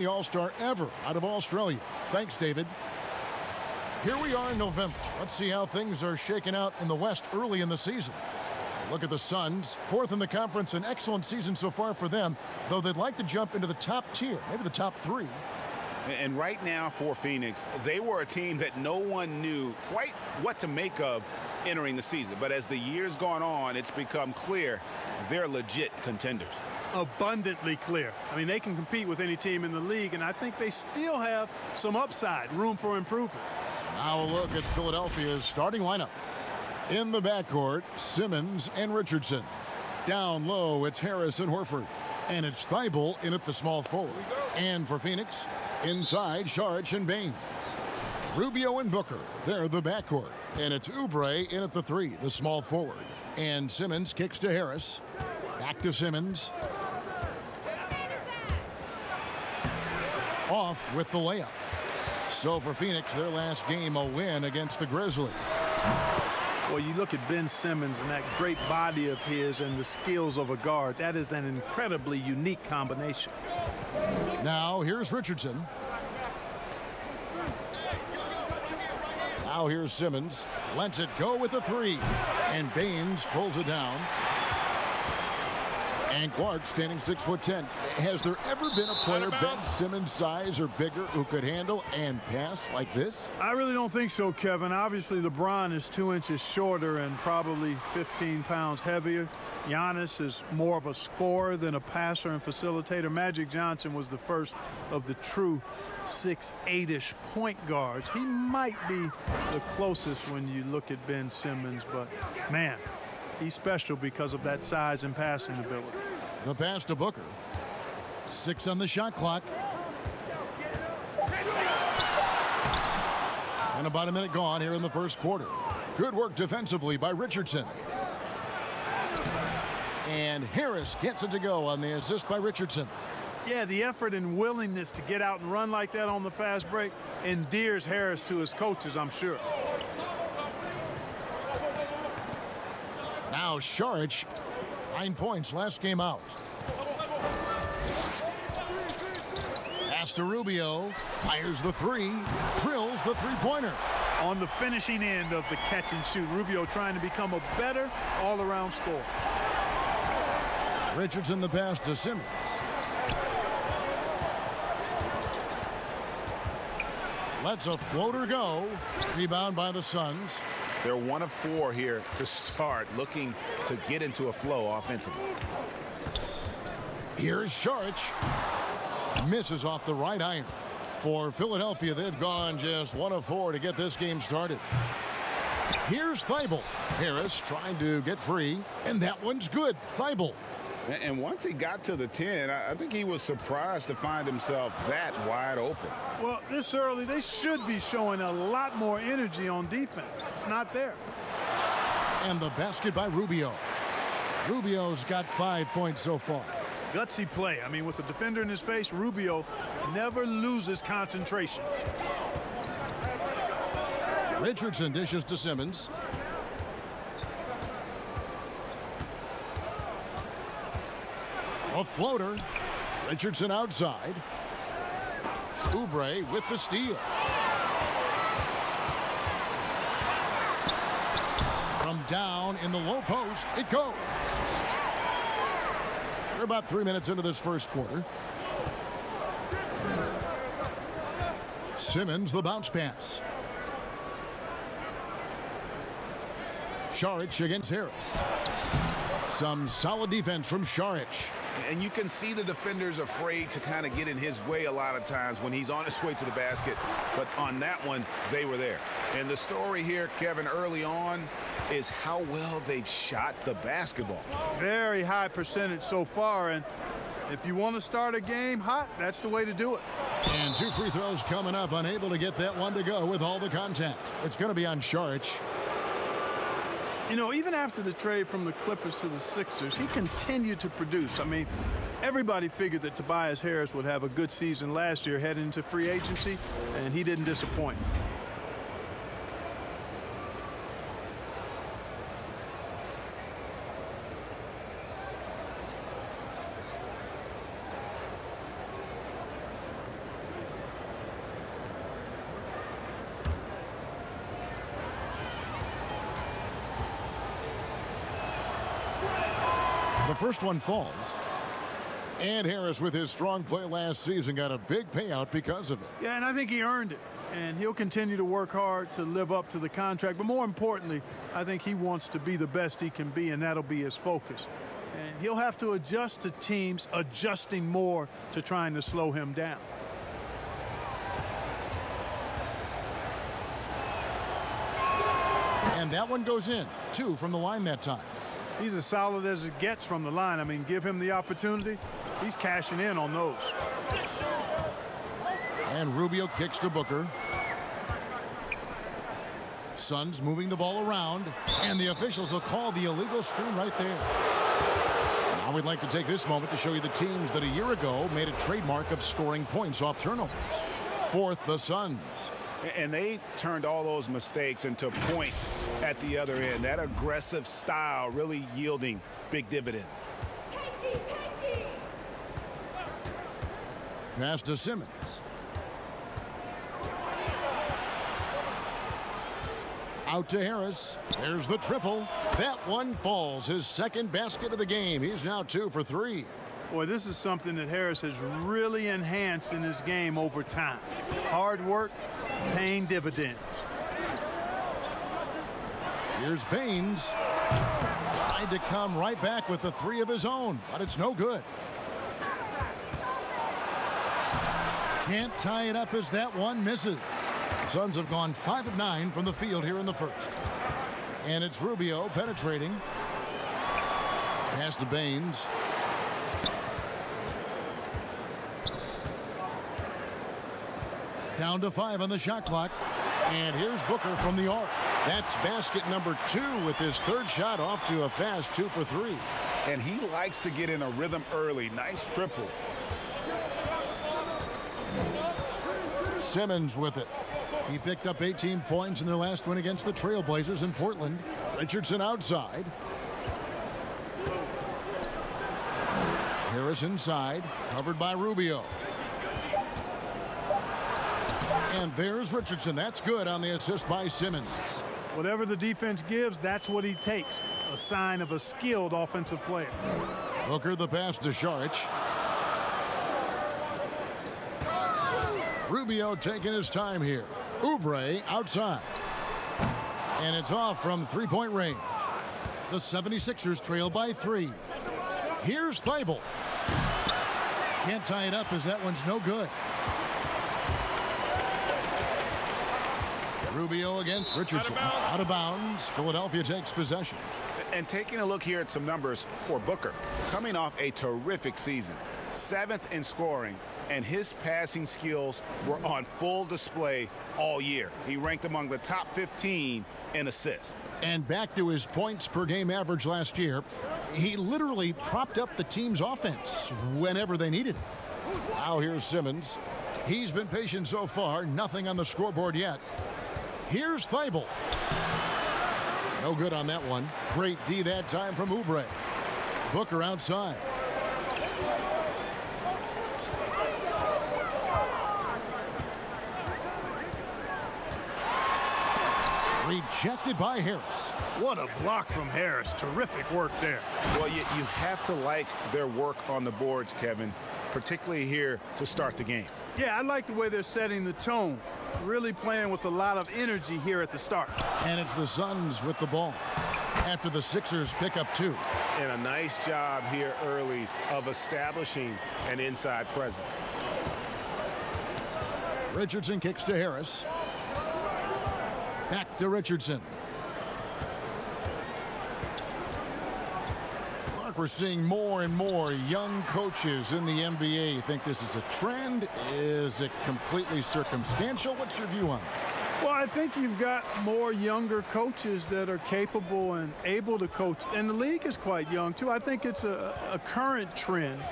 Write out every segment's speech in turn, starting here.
The All-Star ever out of Australia. Thanks, David. Here we are in November. Let's see how things are shaking out in the West early in the season. Look at the Suns, fourth in the conference, an excellent season so far for them, though they'd like to jump into the top tier, maybe the top three. And right now for Phoenix, they were a team that no one knew quite what to make of entering the season. But as the year's gone on, it's become clear they're legit contenders. Abundantly clear. I mean, they can compete with any team in the league, and I think they still have some upside, room for improvement. Now a look at Philadelphia's starting lineup. In the backcourt, Simmons and Richardson. Down low, it's Harris and Horford. And it's Thibault in at the small forward. And for Phoenix, inside, Saric and Baines. Rubio and Booker, they're the backcourt. And it's Oubre in at the three, the small forward. And Simmons kicks to Harris. Back to Simmons. Off with the layup. So for Phoenix, their last game, a win against the Grizzlies. Well, you look at Ben Simmons and that great body of his and the skills of a guard. That is an incredibly unique combination. Now here's Richardson. Now here's Simmons. Lets it go with a three. And Baines pulls it down. And Clark standing 6'10". Has there ever been a player Ben Simmons' size or bigger who could handle and pass like this? I really don't think so, Kevin. Obviously, LeBron is 2 inches shorter and probably 15 pounds heavier. Giannis is more of a scorer than a passer and facilitator. Magic Johnson was the first of the true 6'8"-ish point guards. He might be the closest when you look at Ben Simmons, but man, he's special because of that size and passing ability. The pass to Booker. 6 on the shot clock. And about a minute gone here in the first quarter. Good work defensively by Richardson. And Harris gets it to go on the assist by Richardson. Yeah, the effort and willingness to get out and run like that on the fast break endears Harris to his coaches, I'm sure. Now Saric, 9 points last game out. Pass to Rubio, fires the three, drills the three-pointer. On the finishing end of the catch and shoot, Rubio trying to become a better all-around scorer. Richardson the pass to Simmons. Lets a floater go. Rebound by the Suns. They're 1 of 4 here to start, looking to get into a flow offensively. Here's Saric. Misses off the right iron. For Philadelphia, they've gone just 1 of 4 to get this game started. Here's Thibault. Harris trying to get free, and that one's good. Thibault. And once he got to the 10, I think he was surprised to find himself that wide open. Well, this early, they should be showing a lot more energy on defense. It's not there. And the basket by Rubio. Rubio's got 5 points so far. Gutsy play. I mean, with the defender in his face, Rubio never loses concentration. Richardson dishes to Simmons. A floater. Richardson outside. Oubre with the steal. From down in the low post, it goes. We're about 3 minutes into this first quarter. Simmons, the bounce pass. Saric against Harris. Some solid defense from Saric. And you can see the defenders afraid to kind of get in his way a lot of times when he's on his way to the basket. But on that one, they were there. And the story here, Kevin, early on is how well they've shot the basketball. Very high percentage so far. And if you want to start a game hot, that's the way to do it. And 2 free throws coming up. Unable to get that one to go with all the contact. It's going to be on Saric. You know, even after the trade from the Clippers to the Sixers, he continued to produce. I mean, everybody figured that Tobias Harris would have a good season last year heading into free agency, and he didn't disappoint. The first one falls. And Harris, with his strong play last season, got a big payout because of it. Yeah, and I think he earned it. And he'll continue to work hard to live up to the contract. But more importantly, I think he wants to be the best he can be, and that'll be his focus. And he'll have to adjust to teams adjusting more to trying to slow him down. And that one goes in. 2 from the line that time. He's as solid as it gets from the line. I mean, give him the opportunity. He's cashing in on those. And Rubio kicks to Booker. Suns moving the ball around. And the officials will call the illegal screen right there. Now we'd like to take this moment to show you the teams that a year ago made a trademark of scoring points off turnovers. 4th, the Suns. And they turned all those mistakes into points at the other end. That aggressive style really yielding big dividends. Pass to Simmons. Out to Harris. There's the triple. That one falls. His second basket of the game. He's now 2 for 3. Boy, this is something that Harris has really enhanced in his game over time. Hard work, paying dividends. Here's Baines. Tried to come right back with the 3 of his own, but it's no good. Can't tie it up as that one misses. The Suns have gone 5 of 9 from the field here in the first. And it's Rubio penetrating. Pass to Baines. Down to 5 on the shot clock. And here's Booker from the arc. That's basket number 2 with his 3rd shot off to a fast 2 for 3. And he likes to get in a rhythm early. Nice triple. Simmons with it. He picked up 18 points in their last win against the Trailblazers in Portland. Richardson outside. Harris inside, covered by Rubio. And there's Richardson. That's good on the assist by Simmons. Whatever the defense gives, that's what he takes. A sign of a skilled offensive player. Booker the pass to Saric. Rubio taking his time here. Oubre outside. And it's off from 3-point range. The 76ers trail by 3. Here's Thibault. Can't tie it up as that one's no good. Rubio against Richardson. Out of bounds. Philadelphia takes possession. And taking a look here at some numbers for Booker. Coming off a terrific season. 7th in scoring. And his passing skills were on full display all year. He ranked among the top 15 in assists. And back to his points per game average last year, he literally propped up the team's offense whenever they needed it. Now here's Simmons. He's been patient so far. Nothing on the scoreboard yet. Here's Thibault. No good on that one. Great D that time from Oubre. Booker outside. Rejected by Harris. What a block from Harris. Terrific work there. Well, you have to like their work on the boards, Kevin, particularly here to start the game. Yeah, I like the way they're setting the tone. Really playing with a lot of energy here at the start. And it's the Suns with the ball after the Sixers pick up 2. And a nice job here early of establishing an inside presence. Richardson kicks to Harris. Back to Richardson. Mark, we're seeing more and more young coaches in the NBA. You think this is a trend? Is it completely circumstantial? What's your view on it? Well, I think you've got more younger coaches that are capable and able to coach. And the league is quite young, too. I think it's a current trend.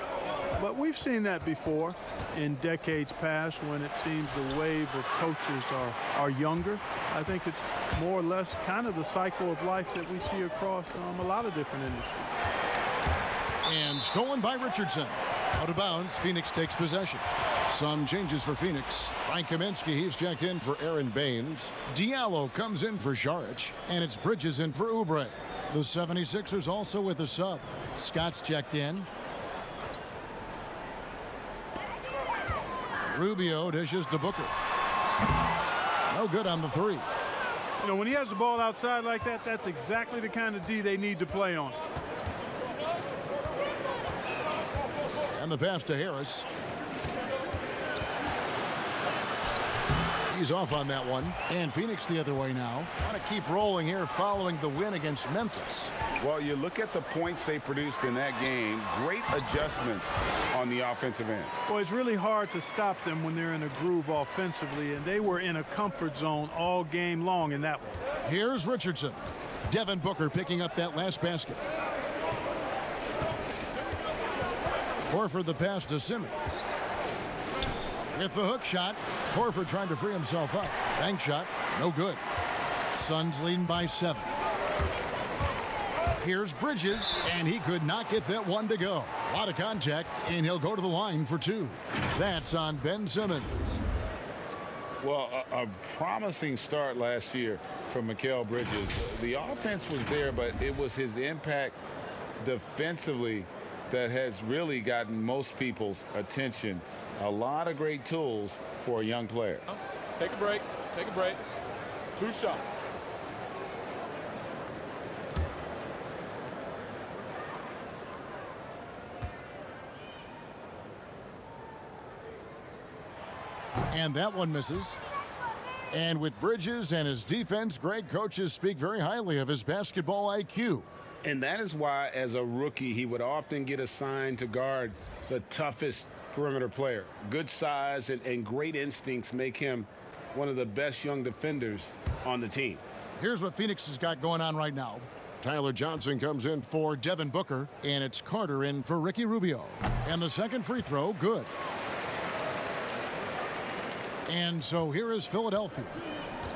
But we've seen that before in decades past when it seems the wave of coaches are younger. I think it's more or less kind of the cycle of life that we see across a lot of different industries. And stolen by Richardson. Out of bounds, Phoenix takes possession. Some changes for Phoenix. Frank Kaminsky, he's checked in for Aaron Baines. Diallo comes in for Saric. And it's Bridges in for Oubre. The 76ers also with a sub. Scott's checked in. Rubio dishes to Booker. No good on the three. You know, when he has the ball outside like that, that's exactly the kind of D they need to play on. And the pass to Harris. He's off on that one. And Phoenix the other way now. Want to keep rolling here following the win against Memphis. Well, you look at the points they produced in that game. Great adjustments on the offensive end. Well, it's really hard to stop them when they're in a groove offensively, and they were in a comfort zone all game long in that one. Here's Richardson. Devin Booker picking up that last basket. Horford the pass to Simmons. With the hook shot, Horford trying to free himself up. Bank shot, no good. Suns leading by 7. Here's Bridges, and he could not get that one to go. A lot of contact, and he'll go to the line for 2. That's on Ben Simmons. Well, a promising start last year from Mikal Bridges. The offense was there, but it was his impact defensively that has really gotten most people's attention. A lot of great tools for a young player. Take a break. Take a break. 2 shots. And that one misses. And with Bridges and his defense, great coaches speak very highly of his basketball IQ. And that is why, as a rookie, he would often get assigned to guard the toughest perimeter player. Good size and great instincts make him one of the best young defenders on the team. Here's what Phoenix has got going on right now. Tyler Johnson comes in for Devin Booker, and it's Carter in for Ricky Rubio. And the second free throw, good. And so here is Philadelphia.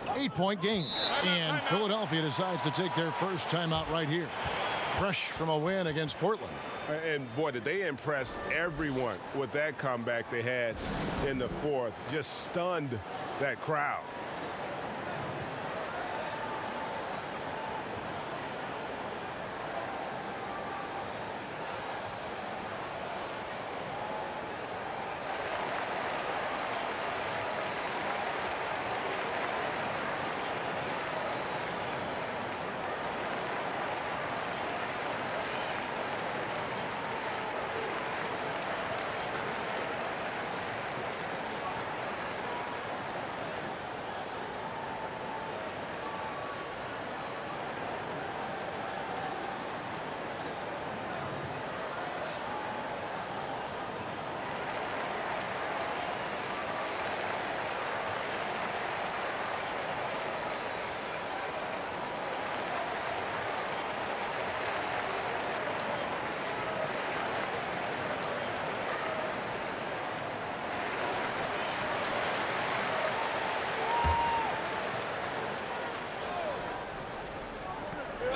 8-point game. And Philadelphia decides to take their first timeout right here. Fresh from a win against Portland. And, boy, did they impress everyone with that comeback they had in the fourth. Just stunned that crowd.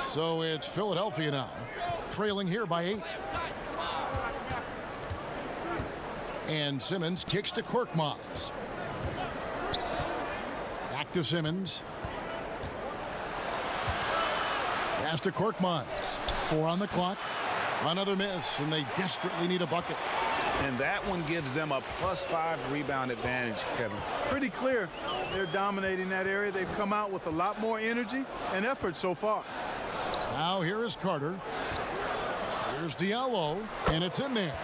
So it's Philadelphia now, trailing here by 8. And Simmons kicks to Korkmaz. Back to Simmons. Pass to Korkmaz. 4 on the clock. Another miss, and they desperately need a bucket. And that one gives them a +5 rebound advantage, Kevin. Pretty clear. They're dominating that area. They've come out with a lot more energy and effort so far. Now here is Carter. Here's Diallo, and it's in there.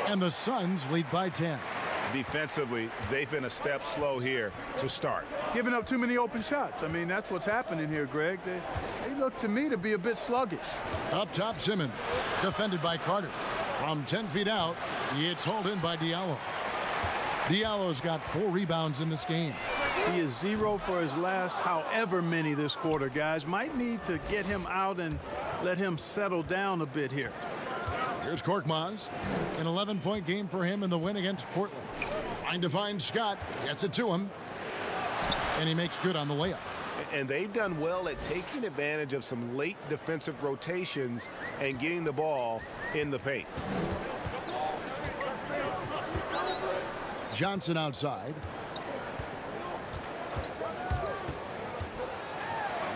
And the Suns lead by 10. Defensively, they've been a step slow here to start. Giving up too many open shots. I mean, that's what's happening here, Greg. They look to me to be a bit sluggish. Up top, Simmons, defended by Carter. From 10 feet out, it's hauled in by Diallo. Diallo's got 4 rebounds in this game. He is 0 for his last however many this quarter, guys. Might need to get him out and let him settle down a bit here. Here's Korkmaz. An 11-point game for him in the win against Portland. Trying to find Scott. Gets it to him. And he makes good on the layup. And they've done well at taking advantage of some late defensive rotations and getting the ball in the paint. Johnson outside.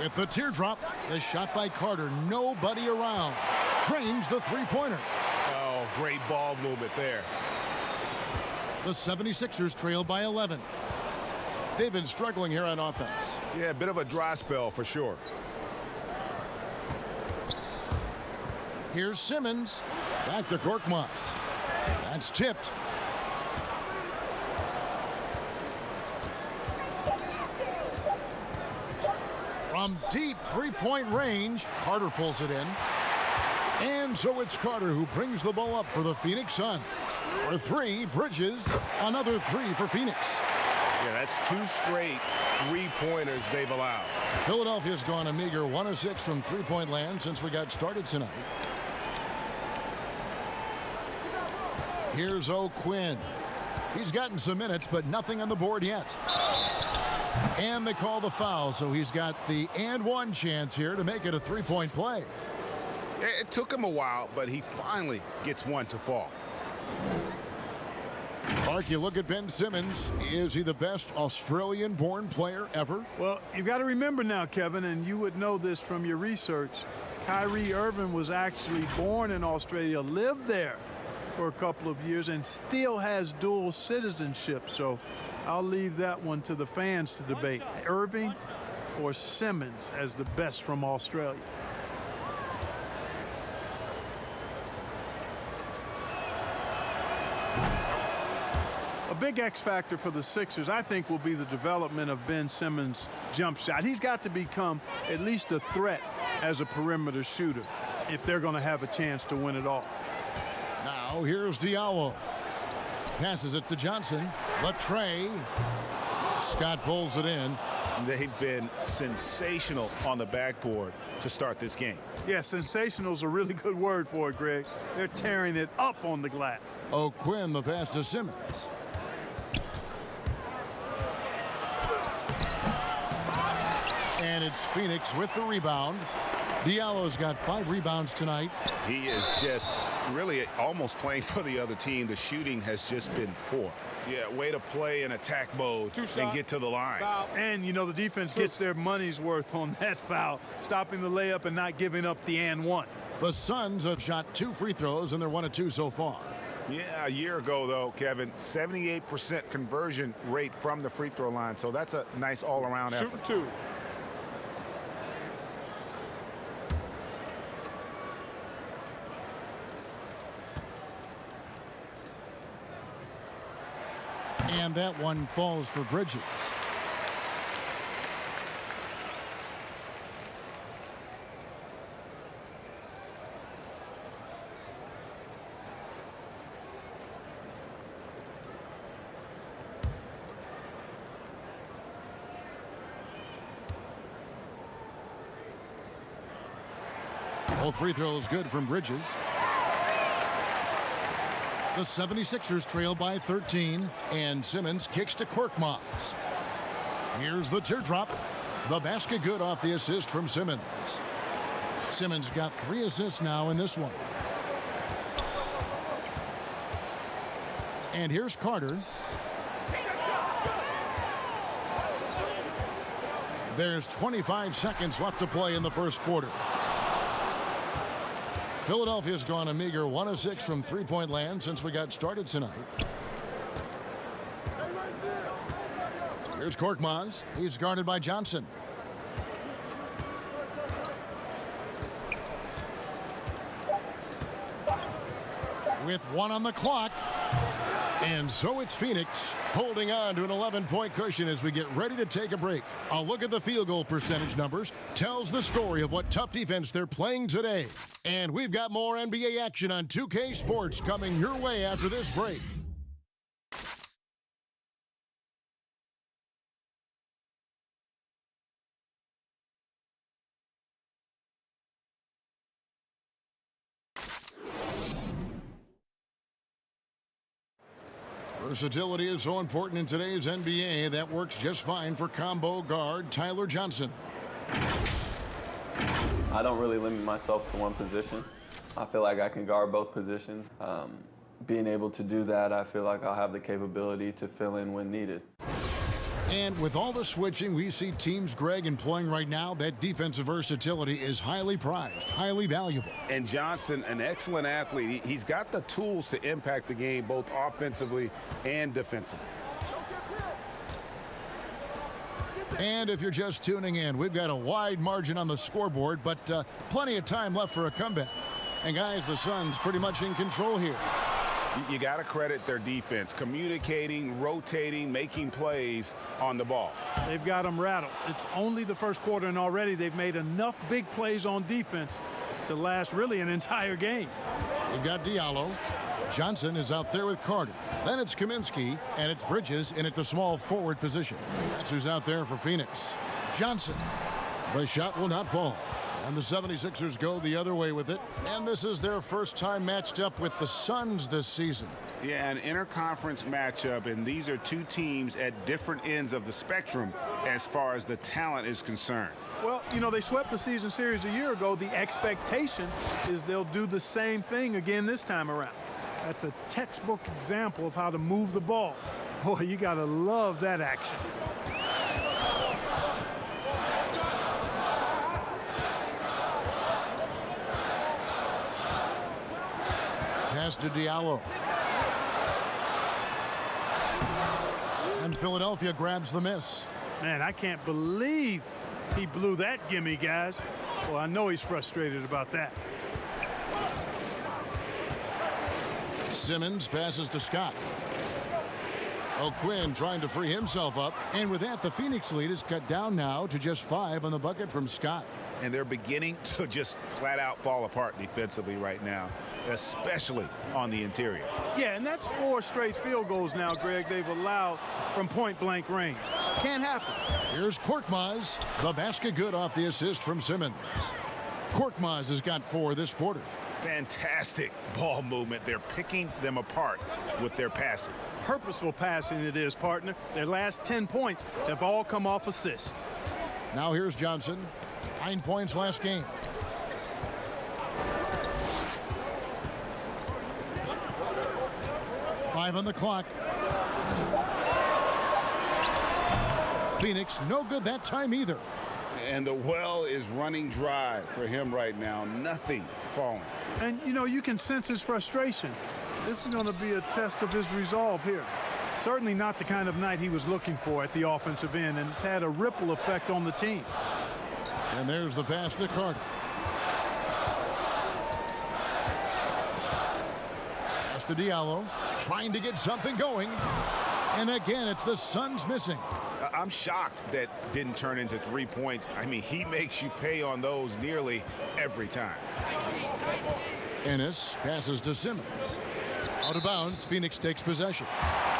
With the teardrop, the shot by Carter. Nobody around. drains the three-pointer. Oh, great ball movement there. The 76ers trail by 11. They've been struggling here on offense. Yeah, a bit of a dry spell for sure. Here's Simmons. Back to Korkmaz. That's tipped. From deep three-point range, Carter pulls it in. And so it's Carter who brings the ball up for the Phoenix Suns. For three, Bridges. Another three for Phoenix. Yeah, that's 2 straight three-pointers they've allowed. Philadelphia's gone a meager 1 of 6 from three-point land since we got started tonight. Here's O'Quinn. He's gotten some minutes, but nothing on the board yet. And they call the foul, so he's got the and one chance here to make it a three-point play. It took him a while, but he finally gets one to fall. Mark, you look at Ben Simmons. Is he the best Australian-born player ever? Well, you've got to remember now, Kevin, and you would know this from your research, Kyrie Irving was actually born in Australia, lived there for a couple of years, and still has dual citizenship. So I'll leave that one to the fans to debate. Irving or Simmons as the best from Australia. A big X factor for the Sixers, I think, will be the development of Ben Simmons' jump shot. He's got to become at least a threat as a perimeter shooter if they're going to have a chance to win it all. Now here's Diallo. Passes it to Johnson. Latrey. Scott pulls it in. They've been sensational on the backboard to start this game. Yeah, sensational is a really good word for it, Greg. They're tearing it up on the glass. O'Quinn, the pass to Simmons. And it's Phoenix with the rebound. Diallo's got 5 rebounds tonight. He is just really almost playing for the other team. The shooting has just been poor. Yeah, way to play in attack mode and get to the line. Foul. And, you know, the defense gets their money's worth on that foul, stopping the layup and not giving up the and one. The Suns have shot 2 free throws, and they're 1 of 2 so far. Yeah, a year ago, though, Kevin, 78% conversion rate from the free throw line. So that's a nice all-around effort. Shooting 2. And that one falls for Bridges. Both free throws good from Bridges. The 76ers trail by 13, and Simmons kicks to Korkmaz. Here's the teardrop. The basket good off the assist from Simmons. Simmons got 3 assists now in this one. And here's Carter. There's 25 seconds left to play in the first quarter. Philadelphia's gone a meager 1 of 6 from three-point land since we got started tonight. Here's Korkmaz. He's guarded by Johnson. With 1 on the clock. And so it's Phoenix holding on to an 11-point cushion as we get ready to take a break. A look at the field goal percentage numbers tells the story of what tough defense they're playing today. And we've got more NBA action on 2K Sports coming your way after this break. Versatility is so important in today's NBA that works just fine for combo guard Tyler Johnson. I don't really limit myself to one position. I feel like I can guard both positions. Being able to do that, I feel like I'll have the capability to fill in when needed. And with all the switching we see teams, Greg, employing right now, that defensive versatility is highly prized, highly valuable. And Johnson, an excellent athlete. He's got the tools to impact the game both offensively and defensively. And if you're just tuning in, we've got a wide margin on the scoreboard, but plenty of time left for a comeback. And guys, the Suns pretty much in control here. You got to credit their defense, communicating, rotating, making plays on the ball. They've got them rattled. It's only the first quarter, and already they've made enough big plays on defense to last really an entire game. You've got Diallo. Johnson is out there with Carter. Then it's Kaminsky, and it's Bridges in at the small forward position. That's who's out there for Phoenix. Johnson. The shot will not fall. And the 76ers go the other way with it. And this is their first time matched up with the Suns this season. Yeah, an interconference matchup, and these are two teams at different ends of the spectrum as far as the talent is concerned. Well, you know, they swept the season series a year ago. The expectation is they'll do the same thing again this time around. That's a textbook example of how to move the ball. Boy, you got to love that action. Pass to Diallo. And Philadelphia grabs the miss. Man, I can't believe he blew that gimme, guys. Well, I know he's frustrated about that. Simmons passes to Scott. O'Quinn trying to free himself up. And with that, the Phoenix lead is cut down now to just 5 on the bucket from Scott. And they're beginning to just flat out fall apart defensively right now, especially on the interior. Yeah, and that's 4 straight field goals now, Greg, they've allowed from point-blank range. Can't happen. Here's Korkmaz. The basket good off the assist from Simmons. Korkmaz has got 4 this quarter. Fantastic ball movement. They're picking them apart with their passing. Purposeful passing it is, partner. Their last 10 points have all come off assists. Now here's Johnson. 9 points last game. Five on the clock. Phoenix, no good that time either. And the well is running dry for him right now. Nothing falling. And, you know, you can sense his frustration. This is going to be a test of his resolve here. Certainly not the kind of night he was looking for at the offensive end, and it's had a ripple effect on the team. And there's the pass to Carter. Pass to Diallo, trying to get something going. And again, it's the Suns missing. I'm shocked that didn't turn into 3 points. I mean, he makes you pay on those nearly every time. Ennis passes to Simmons. Out of bounds, Phoenix takes possession.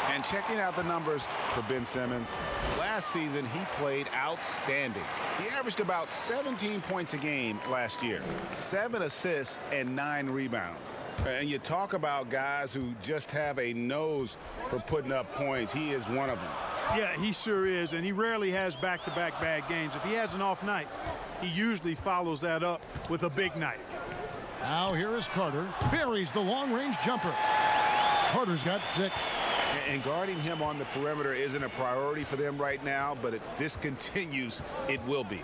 And checking out the numbers for Ben Simmons, last season he played outstanding. He averaged about 17 points a game last year, 7 assists and 9 rebounds. And you talk about guys who just have a nose for putting up points. He is one of them. Yeah, he sure is, and he rarely has back-to-back bad games. If he has an off night, he usually follows that up with a big night. Now here is Carter. Buries the long-range jumper. Carter's got 6. And guarding him on the perimeter isn't a priority for them right now, but if this continues, it will be.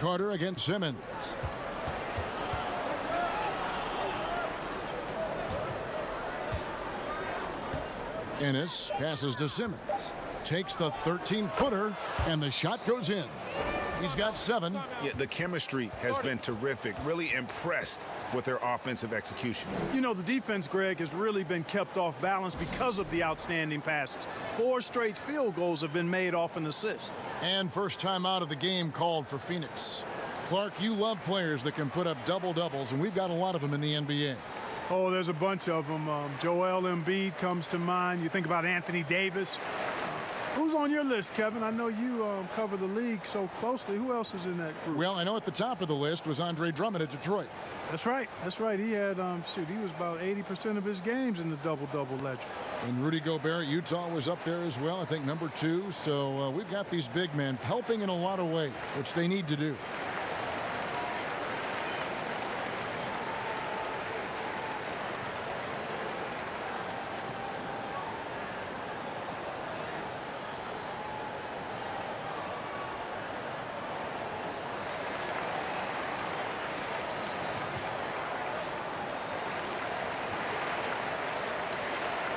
Carter against Simmons. Ennis passes to Simmons. Takes the 13-footer, and the shot goes in. He's got 7. Yeah, the chemistry has been terrific. Really impressed with their offensive execution. You know, the defense, Greg, has really been kept off balance because of the outstanding passes. 4 straight field goals have been made off an assist. And first time out of the game called for Phoenix. Clark, you love players that can put up double-doubles, and we've got a lot of them in the NBA. Oh, there's a bunch of them. Joel Embiid comes to mind. You think about Anthony Davis. Who's on your list, Kevin? I know you cover the league so closely. Who else is in that group? Well, I know at the top of the list was Andre Drummond at Detroit. That's right. That's right. He had, he was about 80% of his games in the double-double ledger. And Rudy Gobert, Utah, was up there as well, I think number 2. So we've got these big men helping in a lot of ways, which they need to do.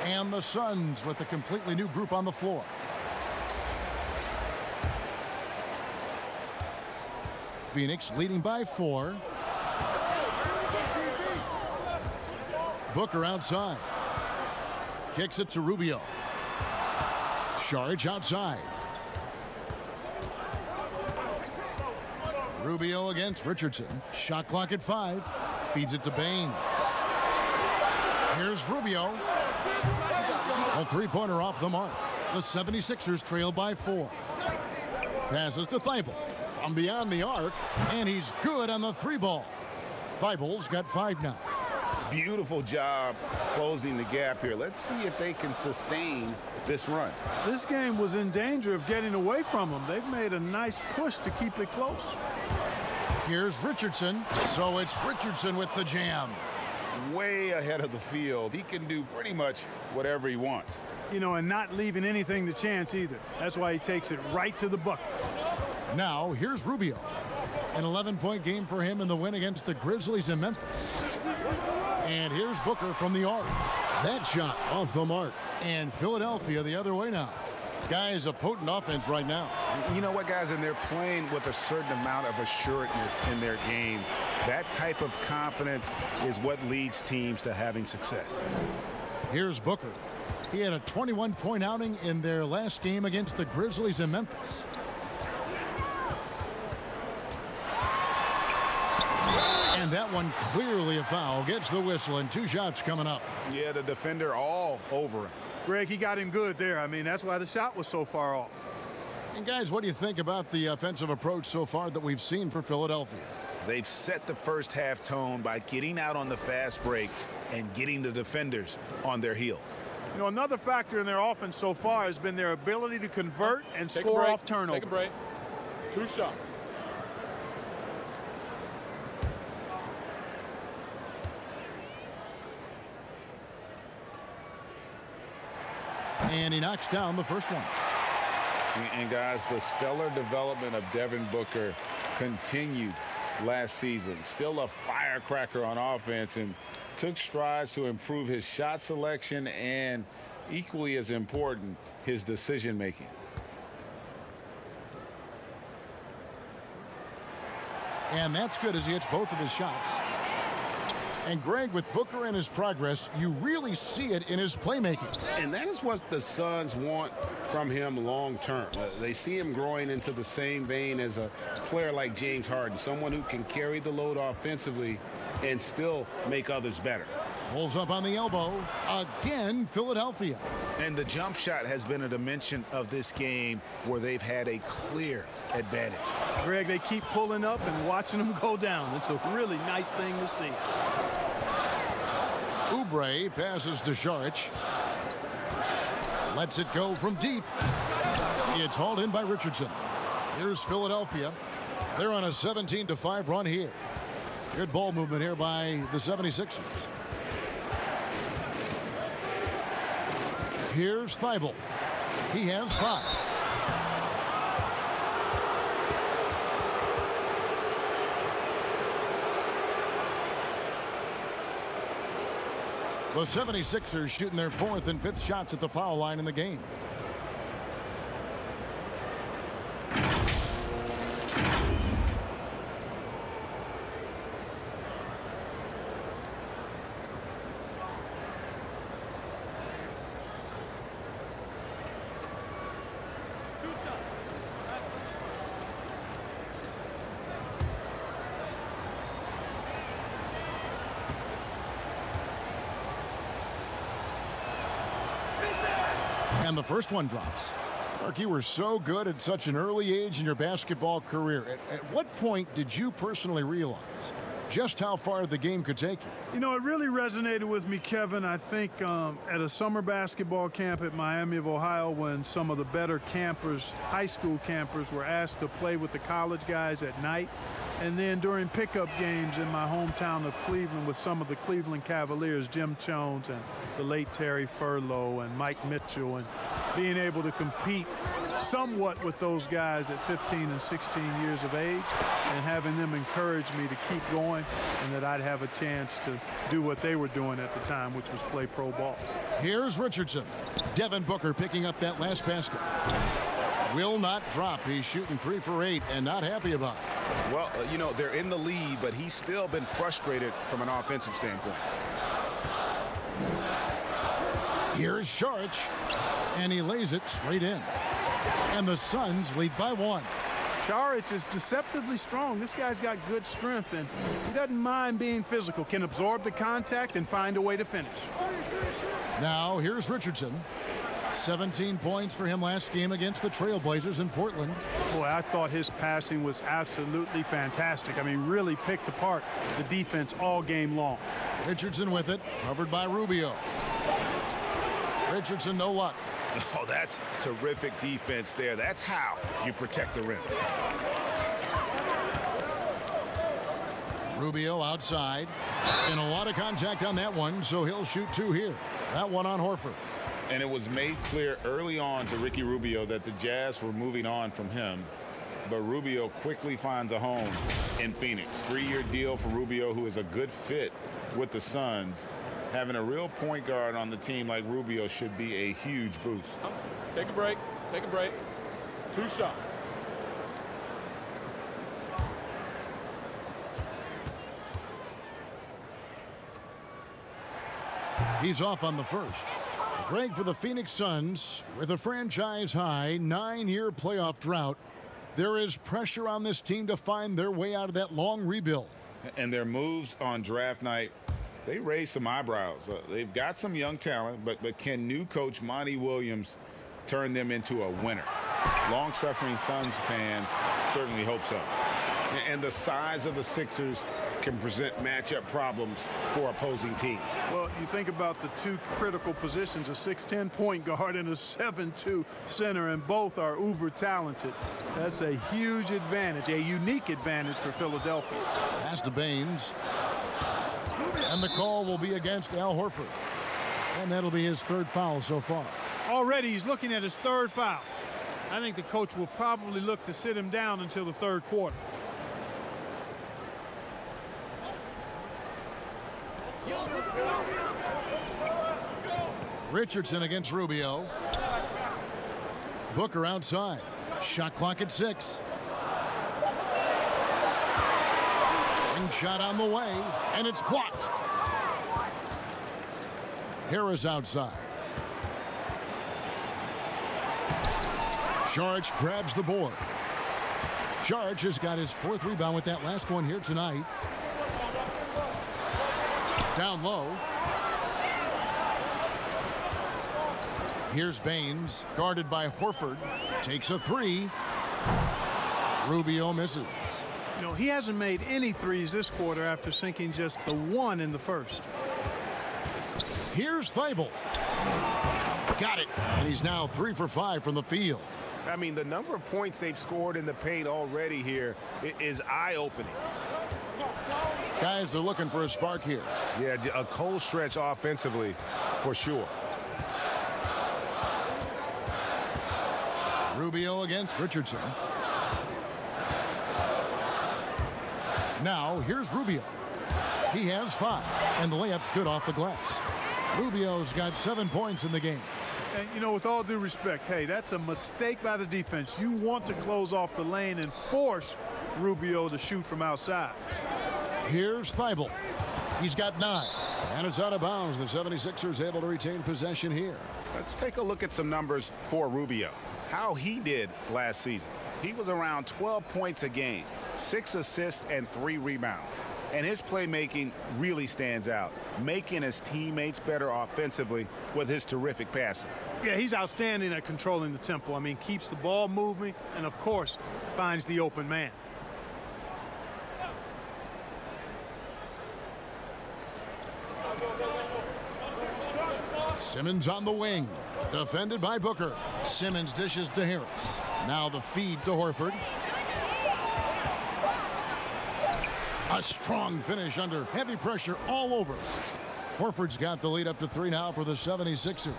And the Suns with a completely new group on the floor. Phoenix leading by 4. Booker outside. Kicks it to Rubio. Charge outside. Rubio against Richardson. Shot clock at 5. Feeds it to Baines. Here's Rubio. A three-pointer off the mark. The 76ers trail by 4. Passes to Thibault from beyond the arc, and he's good on the 3-ball. Thibault's got 5 now. Beautiful job closing the gap here. Let's see if they can sustain this run. This game was in danger of getting away from them. They've made a nice push to keep it close. Here's Richardson. So it's Richardson with the jam. Way ahead of the field. He can do pretty much whatever he wants. You know, and not leaving anything to chance either. That's why he takes it right to the bucket. Now, here's Rubio. An 11-point game for him in the win against the Grizzlies in Memphis. And here's Booker from the arc. That shot off the mark. And Philadelphia the other way now. Guys, a potent offense right now. You know what, guys? And they're playing with a certain amount of assuredness in their game. That type of confidence is what leads teams to having success. Here's Booker. He had a 21-point outing in their last game against the Grizzlies in Memphis. And that one clearly a foul. Gets the whistle, and 2 shots coming up. Yeah, the defender all over him. Greg, he got him good there. I mean, that's why the shot was so far off. And guys, what do you think about the offensive approach so far that we've seen for Philadelphia? They've set the first half tone by getting out on the fast break and getting the defenders on their heels. You know, another factor in their offense so far has been their ability to convert and score off turnovers. Take a break. 2 shots. And he knocks down the first one. And guys, the stellar development of Devin Booker continued last season. Still a firecracker on offense and took strides to improve his shot selection and, equally as important, his decision making. And that's good as he hits both of his shots. And Greg, with Booker and his progress, you really see it in his playmaking. And that is what the Suns want from him long term. They see him growing into the same vein as a player like James Harden, someone who can carry the load offensively and still make others better. Pulls up on the elbow. Again, Philadelphia. And the jump shot has been a dimension of this game where they've had a clear advantage. Greg, they keep pulling up and watching them go down. It's a really nice thing to see. Oubre passes to Saric. Lets it go from deep. It's hauled in by Richardson. Here's Philadelphia. They're on a 17-5 run here. Good ball movement here by the 76ers. Here's Thibault. He has 5. The 76ers shooting their 4th and 5th shots at the foul line in the game. And the first one drops. Mark, you were so good at such an early age in your basketball career. At what point did you personally realize just how far the game could take you? You know, it really resonated with me, Kevin, I think at a summer basketball camp at Miami of Ohio when some of the better campers, high school campers, were asked to play with the college guys at night. And then during pickup games in my hometown of Cleveland with some of the Cleveland Cavaliers, Jim Jones and the late Terry Furlow and Mike Mitchell, and being able to compete somewhat with those guys at 15 and 16 years of age and having them encourage me to keep going and that I'd have a chance to do what they were doing at the time, which was play pro ball. Here's Richardson. Devin Booker picking up that last basket. Will not drop. He's shooting 3 for 8 and not happy about it. Well, you know, they're in the lead, but he's still been frustrated from an offensive standpoint. Here's Sharch, and he lays it straight in. And the Suns lead by 1. Saric is deceptively strong. This guy's got good strength, and he doesn't mind being physical, can absorb the contact and find a way to finish. Now, here's Richardson. 17 points for him last game against the Trailblazers in Portland. Boy, I thought his passing was absolutely fantastic. I mean, really picked apart the defense all game long. Richardson with it, covered by Rubio. Richardson, no luck. Oh, that's terrific defense there. That's how you protect the rim. Rubio outside. And a lot of contact on that one, so he'll shoot 2 here. That one on Horford. And it was made clear early on to Ricky Rubio that the Jazz were moving on from him. But Rubio quickly finds a home in Phoenix. 3-year deal for Rubio, who is a good fit with the Suns. Having a real point guard on the team like Rubio should be a huge boost. Take a break. Take a break. 2 shots. He's off on the first. Great for the Phoenix Suns. With a franchise-high 9-year playoff drought, there is pressure on this team to find their way out of that long rebuild. And their moves on draft night, they raised some eyebrows. They've got some young talent, but can new coach Monty Williams turn them into a winner? Long-suffering Suns fans certainly hope so. And the size of the Sixers can present matchup problems for opposing teams. Well, you think about the 2 critical positions, a 6'10" point guard and a 7'2" center, and both are uber talented. That's a huge advantage, a unique advantage for Philadelphia. Pass to Baines. And the call will be against Al Horford. And that'll be his 3rd foul so far. Already he's looking at his 3rd foul. I think the coach will probably look to sit him down until the 3rd quarter. Richardson against Rubio. Booker outside. Shot clock at 6. Ring shot on the way, and it's blocked. Harris outside. Saric grabs the board. Saric has got his 4th rebound with that last one here tonight. Down low. Here's Baines, guarded by Horford. Takes a 3. Rubio misses. You know, he hasn't made any threes this quarter after sinking just the 1 in the first. Here's Thibault. Got it. And he's now 3 for 5 from the field. I mean, the number of points they've scored in the paint already here is eye-opening. Guys are looking for a spark here. Yeah, a cold stretch offensively for sure. Rubio against Richardson. Now, here's Rubio. He has 5, and the layup's good off the glass. Rubio's got 7 points in the game. And, you know, with all due respect, hey, that's a mistake by the defense. You want to close off the lane and force Rubio to shoot from outside. Here's Thibault. He's got 9, and it's out of bounds. The 76ers able to retain possession here. Let's take a look at some numbers for Rubio. How he did last season. He was around 12 points a game, 6 assists and 3 rebounds. And his playmaking really stands out, making his teammates better offensively with his terrific passing. Yeah, he's outstanding at controlling the tempo. I mean, keeps the ball moving and, of course, finds the open man. Simmons on the wing. Defended by Booker. Simmons dishes to Harris. Now the feed to Horford. A strong finish under heavy pressure all over. Horford's got the lead up to 3 now for the 76ers.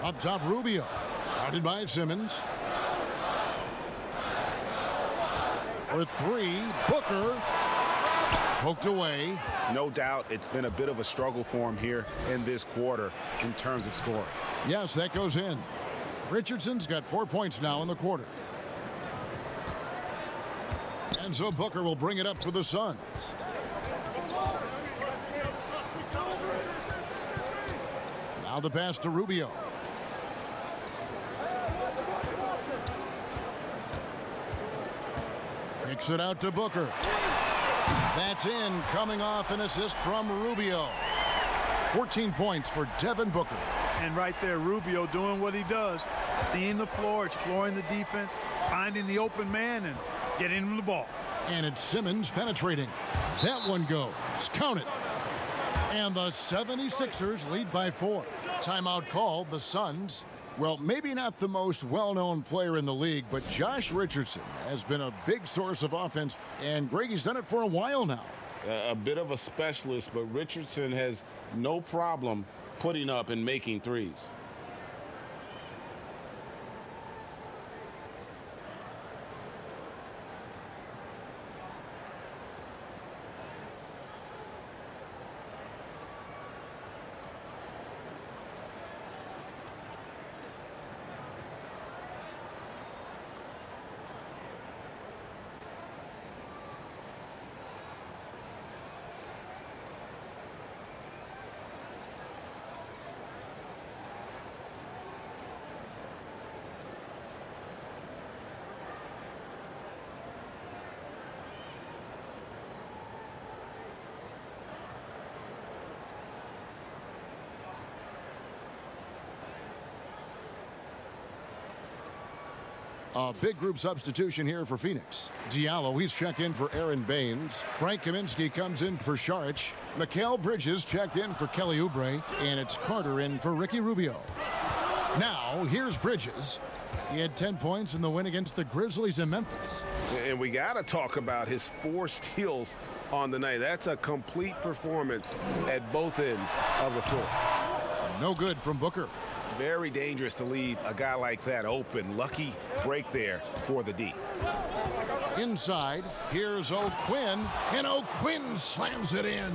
Up top, Rubio. Guarded by Simmons. For 3, Booker. Poked away. No doubt it's been a bit of a struggle for him here in this quarter in terms of scoring. Yes, that goes in. Richardson's got 4 points now in the quarter. And so Booker will bring it up for the Suns. Now the pass to Rubio. Kicks it out to Booker. That's in, coming off an assist from Rubio. 14 points for Devin Booker. And right there, Rubio doing what he does. Seeing the floor, exploring the defense, finding the open man, and getting him the ball. And it's Simmons penetrating. That one goes. Count it. And the 76ers lead by 4. Timeout called. The Suns. Well, maybe not the most well-known player in the league, but Josh Richardson has been a big source of offense, and Greggy's done it for a while now. A bit of a specialist, but Richardson has no problem putting up and making threes. A big group substitution here for Phoenix. Diallo, he's checked in for Aaron Baines. Frank Kaminsky comes in for Saric. Mikal Bridges checked in for Kelly Oubre. And it's Carter in for Ricky Rubio. Now, here's Bridges. He had 10 points in the win against the Grizzlies in Memphis. And we got to talk about his 4 steals on the night. That's a complete performance at both ends of the floor. No good from Booker. Very dangerous to leave a guy like that open. Lucky break there for the D. Inside, here's O'Quinn, and O'Quinn slams it in.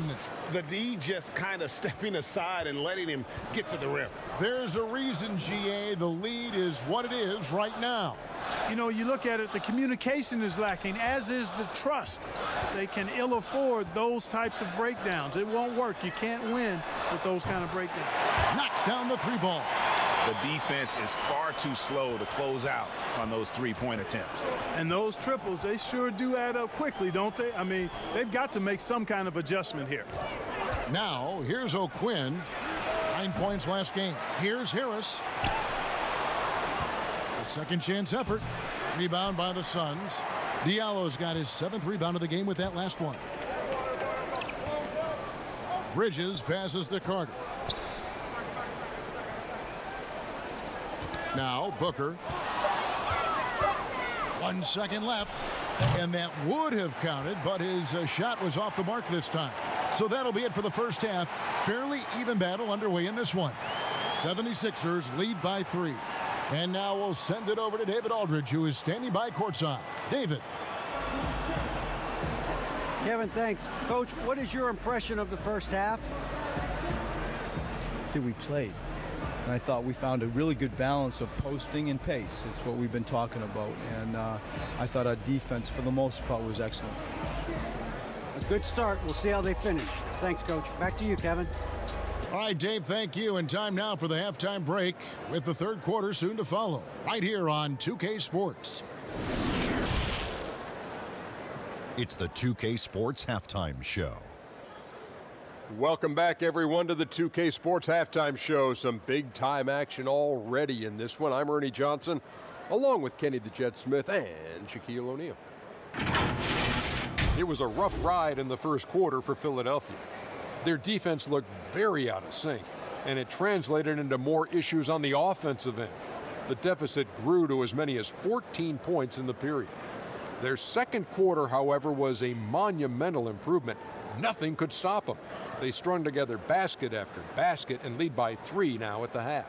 The D just kind of stepping aside and letting him get to the rim. There's a reason, GA, the lead is what it is right now. You know, you look at it, the communication is lacking, as is the trust. They can ill afford those types of breakdowns. It won't work. You can't win with those kind of breakdowns. Knocks down the 3 ball. The defense is far too slow to close out on those 3-point attempts. And those triples, they sure do add up quickly, don't they? I mean, they've got to make some kind of adjustment here. Now, here's O'Quinn. 9 points last game. Here's Harris. A second chance effort. Rebound by the Suns. Diallo's got his 7th rebound of the game with that last one. Bridges passes to Carter. Now Booker. 1 second left. And that would have counted, but his shot was off the mark this time. So that'll be it for the first half. Fairly even battle underway in this one. 76ers lead by 3. And now we'll send it over to David Aldridge, who is standing by courtside. David. Kevin, thanks. Coach, what is your impression of the first half? I think we played. And I thought we found a really good balance of posting and pace. It's what we've been talking about. And I thought our defense, for the most part, was excellent. A good start. We'll see how they finish. Thanks, Coach. Back to you, Kevin. All right, Dave, thank you. And time now for the halftime break with the third quarter soon to follow right here on 2K Sports. It's the 2K Sports Halftime Show. Welcome back, everyone, to the 2K Sports Halftime Show. Some big-time action already in this one. I'm Ernie Johnson, along with Kenny the Jet Smith and Shaquille O'Neal. It was a rough ride in the first quarter for Philadelphia. Their defense looked very out of sync, and it translated into more issues on the offensive end. The deficit grew to as many as 14 points in the period. Their second quarter, however, was a monumental improvement. Nothing could stop them. They strung together basket after basket and lead by 3 now at the half.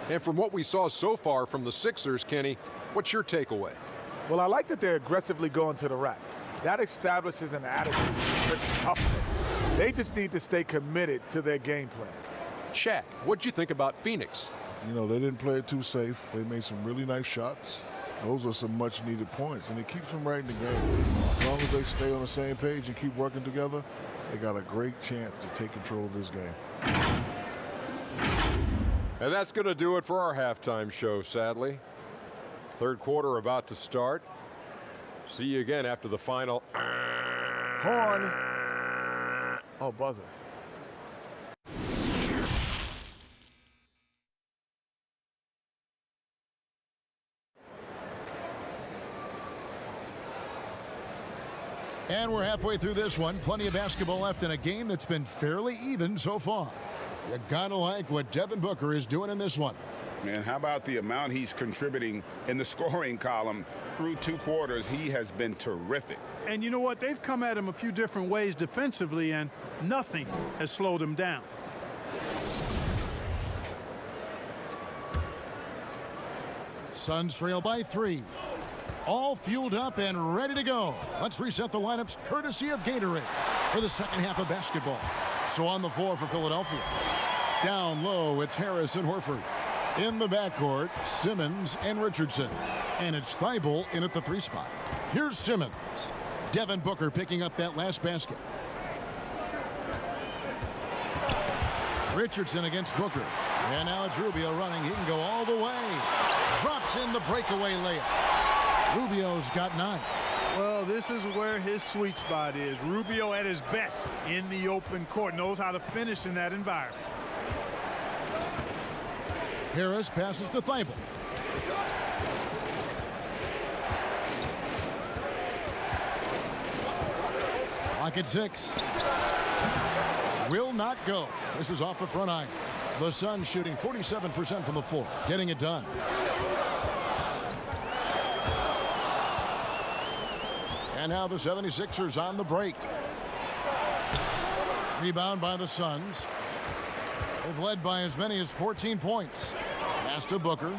And from what we saw so far from the Sixers, Kenny, what's your takeaway? Well, I like that they're aggressively going to the rack. That establishes an attitude of toughness. They just need to stay committed to their game plan. Shaq, what'd you think about Phoenix? You know, they didn't play it too safe. They made some really nice shots. Those are some much-needed points, and it keeps them right in the game. As long as they stay on the same page and keep working together, they got a great chance to take control of this game. And that's going to do it for our halftime show, sadly. Third quarter about to start. See you again after the final. Horn. Oh, buzzer. And we're halfway through this one. Plenty of basketball left in a game that's been fairly even so far. You gotta like what Devin Booker is doing in this one. And how about the amount he's contributing in the scoring column through 2 quarters? He has been terrific. And you know what? They've come at him a few different ways defensively, and nothing has slowed him down. Suns trail by 3. All fueled up and ready to go. Let's reset the lineups courtesy of Gatorade for the second half of basketball. So on the floor for Philadelphia. Down low, it's Harris and Horford. In the backcourt, Simmons and Richardson. And it's Thibault in at the 3 spot. Here's Simmons. Devin Booker picking up that last basket. Richardson against Booker. And now it's Rubio running. He can go all the way. Drops in the breakaway layup. Rubio's got 9. Well, this is where his sweet spot is. Rubio at his best in the open court. Knows how to finish in that environment. Harris passes to Thibault. Clock at 6. Will not go. This is off the front iron. The Suns shooting 47% from the floor. Getting it done. And now the 76ers on the break. Rebound by the Suns. They've led by as many as 14 points. Pass to Booker.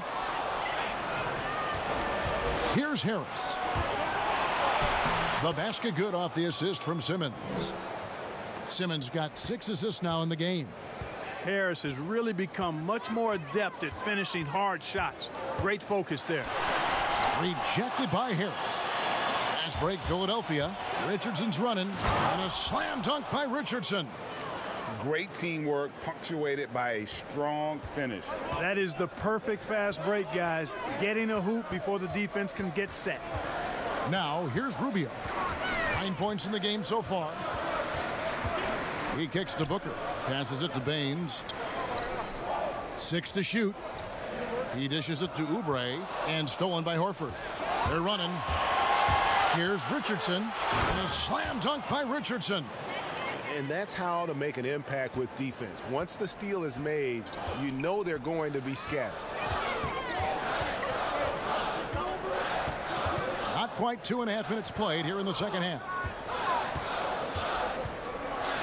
Here's Harris. The basket good off the assist from Simmons. Simmons got 6 assists now in the game. Harris has really become much more adept at finishing hard shots. Great focus there. Rejected by Harris. Fast break Philadelphia. Richardson's running. And a slam dunk by Richardson. Great teamwork punctuated by a strong finish. That is the perfect fast break, guys. Getting a hoop before the defense can get set. Now here's Rubio. 9 points in the game so far. He kicks to Booker. Passes it to Baines. 6 to shoot. He dishes it to Oubre. And stolen by Horford. They're running. Here's Richardson. And a slam dunk by Richardson. And that's how to make an impact with defense. Once the steal is made, you know they're going to be scattered. Not quite 2.5 minutes played here in the second half.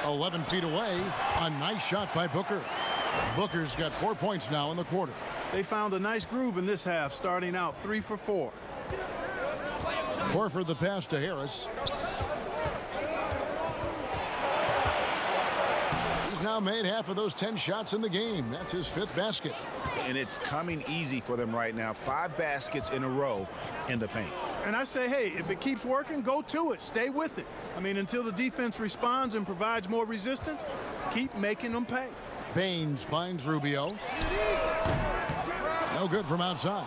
11 feet away. A nice shot by Booker. Booker's got 4 points now in the quarter. They found a nice groove in this half, starting out 3 for 4. Horford the pass to Harris. He's now made half of those 10 shots in the game. That's his 5th basket. And it's coming easy for them right now. 5 baskets in a row in the paint. And I say, hey, if it keeps working, go to it. Stay with it. I mean, until the defense responds and provides more resistance, keep making them pay. Baines finds Rubio. No good from outside.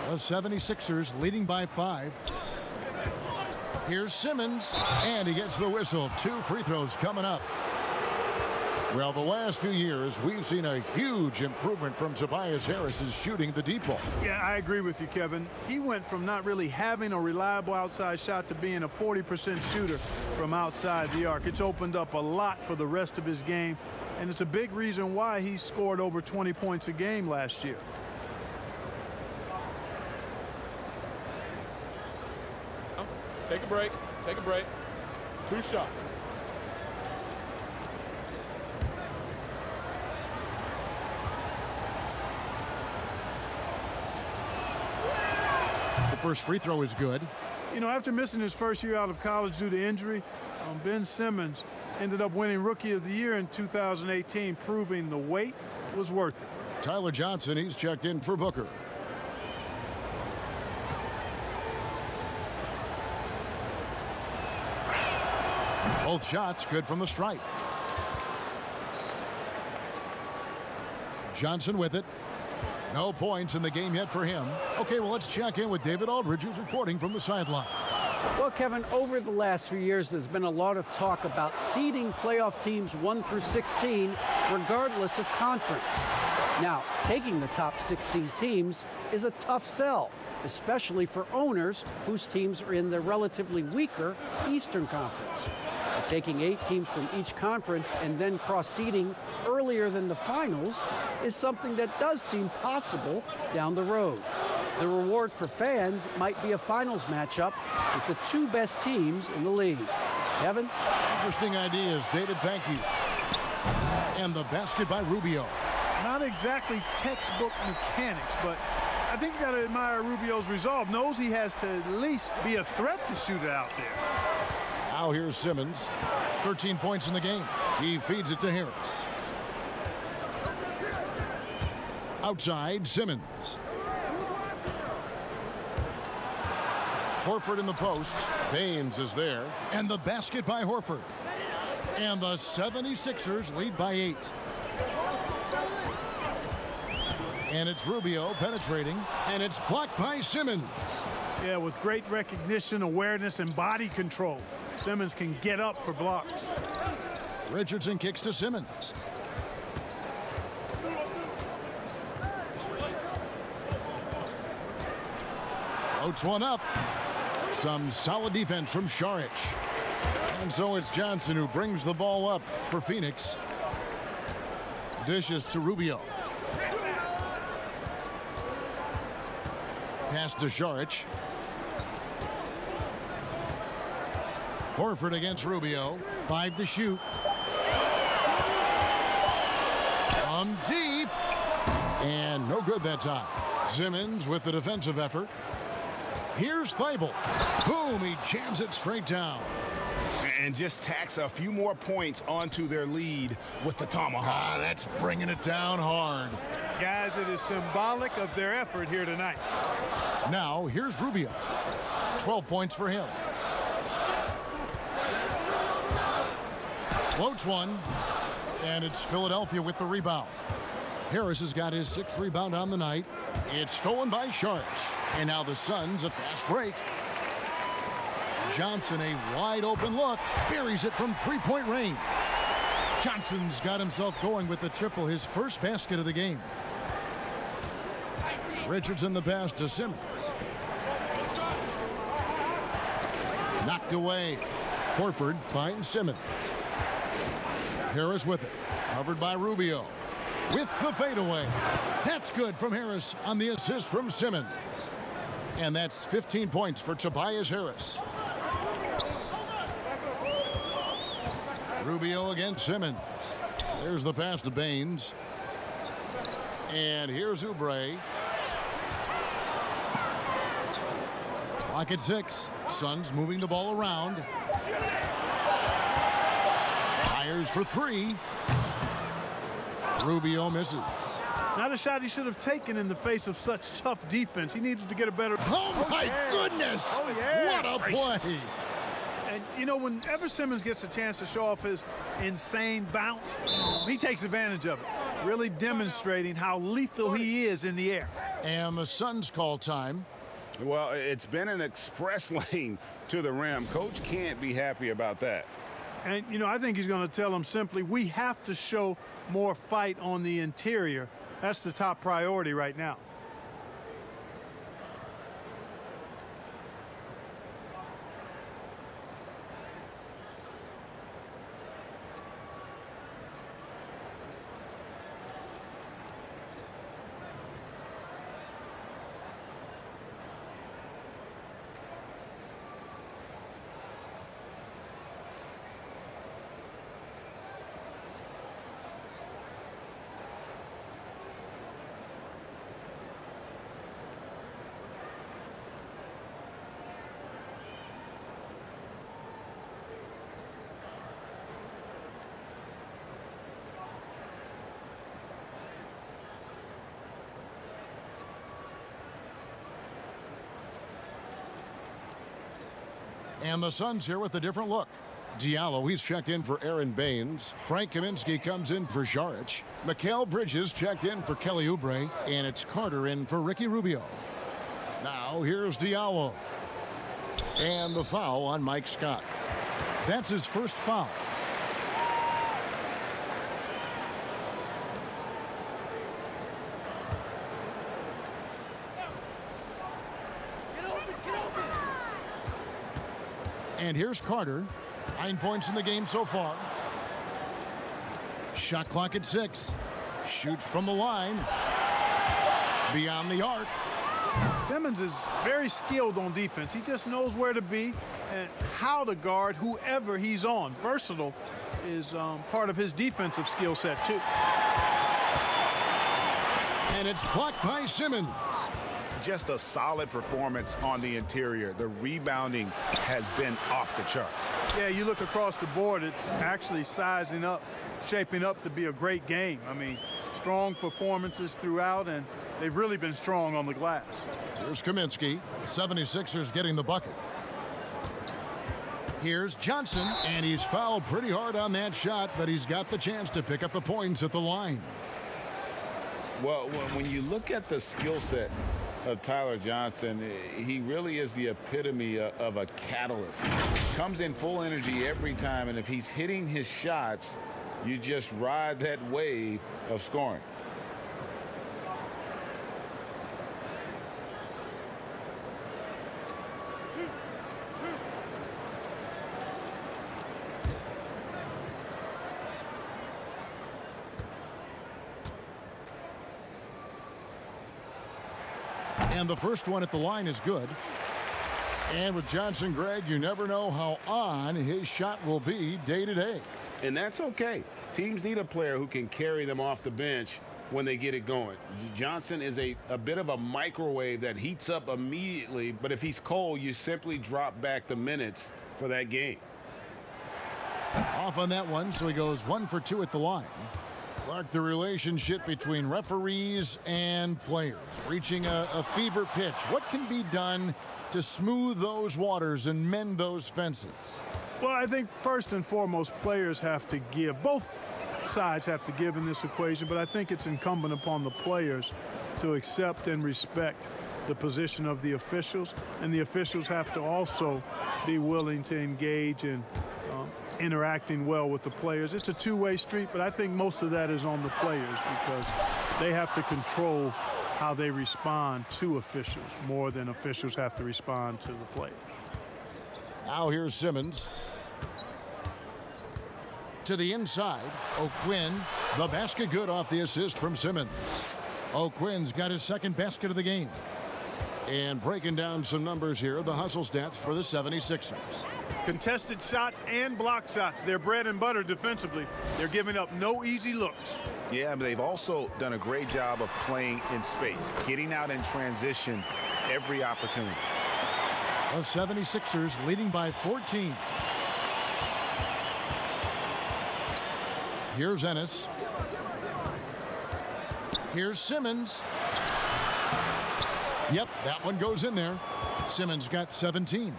The 76ers leading by 5. Here's Simmons, and he gets the whistle. 2 free throws coming up. Well, the last few years, we've seen a huge improvement from Tobias Harris's shooting the deep ball. Yeah, I agree with you, Kevin. He went from not really having a reliable outside shot to being a 40% shooter from outside the arc. It's opened up a lot for the rest of his game, and it's a big reason why he scored over 20 points a game last year. Take a break. Take a break. 2 shots. The first free throw is good. You know, after missing his first year out of college due to injury, Ben Simmons ended up winning Rookie of the Year in 2018, proving the wait was worth it. Tyler Johnson, he's checked in for Booker. Both shots good from the stripe. Johnson with it. No points in the game yet for him. Okay, well, let's check in with David Aldridge, who's reporting from the sideline. Well, Kevin, over the last few years, there's been a lot of talk about seeding playoff teams 1 through 16, regardless of conference. Now, taking the top 16 teams is a tough sell, especially for owners whose teams are in the relatively weaker Eastern Conference. Taking 8 teams from each conference and then cross-seeding earlier than the finals is something that does seem possible down the road. The reward for fans might be a finals matchup with the 2 best teams in the league. Kevin? Interesting ideas, David. Thank you. And the basket by Rubio. Not exactly textbook mechanics, but I think you got to admire Rubio's resolve. Knows he has to at least be a threat to shoot it out there. Now here's Simmons. 13 points in the game. He feeds it to Harris. Outside, Simmons. Horford in the post. Baines is there. And the basket by Horford. And the 76ers lead by 8. And it's Rubio penetrating. And it's blocked by Simmons. Yeah, with great recognition, awareness, and body control. Simmons can get up for blocks. Richardson kicks to Simmons. Floats one up. Some solid defense from Šarić. And so it's Johnson who brings the ball up for Phoenix. Dishes to Rubio. Pass to Šarić. Horford against Rubio. 5 to shoot. From deep. And no good that time. Simmons with the defensive effort. Here's Thibault. Boom, he jams it straight down. And just tacks a few more points onto their lead with the tomahawk. That's bringing it down hard. Guys, it is symbolic of their effort here tonight. Now, here's Rubio. 12 points for him. Floats one, and it's Philadelphia with the rebound. Harris has got his 6th rebound on the night. It's stolen by Šarić. And now the Suns a fast break. Johnson, a wide open look, buries it from 3-point range. Johnson's got himself going with the triple, his first basket of the game. Richardson the pass to Simmons. Knocked away. Horford finds Simmons. Harris with it. Covered by Rubio. With the fadeaway. That's good from Harris on the assist from Simmons. And that's 15 points for Tobias Harris. Rubio against Simmons. There's the pass to Baines. And here's Oubre. Clock at 6. Suns moving the ball around. Fires for 3. Rubio misses. Not a shot he should have taken in the face of such tough defense. He needed to get a better... Oh, my goodness! Oh, yeah! What a play! And, you know, whenever Simmons gets a chance to show off his insane bounce, he takes advantage of it, really demonstrating how lethal he is in the air. And the Suns call time. Well, it's been an express lane to the rim. Coach can't be happy about that. And, you know, I think he's going to tell them simply, we have to show more fight on the interior. That's the top priority right now. And the Suns here with a different look. Diallo, he's checked in for Aaron Baines. Frank Kaminsky comes in for Saric. Mikal Bridges checked in for Kelly Oubre. And it's Carter in for Ricky Rubio. Now here's Diallo. And the foul on Mike Scott. That's his first foul. And here's Carter. 9 points in the game so far. Shot clock at 6. Shoots from the line. Beyond the arc. Simmons is very skilled on defense. He just knows where to be and how to guard whoever he's on. Versatile is part of his defensive skill set, too. And it's blocked by Simmons. Just a solid performance on the interior. The rebounding has been off the charts. Yeah, you look across the board, it's actually sizing up, shaping up to be a great game. I mean, strong performances throughout, and they've really been strong on the glass. Here's Kaminsky. The 76ers getting the bucket. Here's Johnson, and he's fouled pretty hard on that shot, but he's got the chance to pick up the points at the line. Well, when you look at the skill set of Tyler Johnson, he really is the epitome of a catalyst. Comes in full energy every time, and if he's hitting his shots, you just ride that wave of scoring. And the first one at the line is good. And with Johnson, Greg, you never know how on his shot will be day to day. And that's okay. Teams need a player who can carry them off the bench when they get it going. Johnson is a bit of a microwave that heats up immediately, but if he's cold, you simply drop back the minutes for that game. Off on that one, so he goes 1 for 2 at the line. Clark, the relationship between referees and players reaching a fever pitch. What can be done to smooth those waters and mend those fences? Well, I think first and foremost, players have to give. Both sides have to give in this equation, but I think it's incumbent upon the players to accept and respect the position of the officials, and the officials have to also be willing to engage in interacting well with the players. It's a two-way street, but I think most of that is on the players because they have to control how they respond to officials more than officials have to respond to the players. Now here's Simmons. To the inside, O'Quinn, the basket good off the assist from Simmons. O'Quinn's got his second basket of the game. And breaking down some numbers here, the hustle stats for the 76ers. Contested shots and block shots. They're bread and butter defensively. They're giving up no easy looks. Yeah, but they've also done a great job of playing in space, getting out in transition every opportunity. The 76ers leading by 14. Here's Ennis. Here's Simmons. Yep, that one goes in there. Simmons got 17.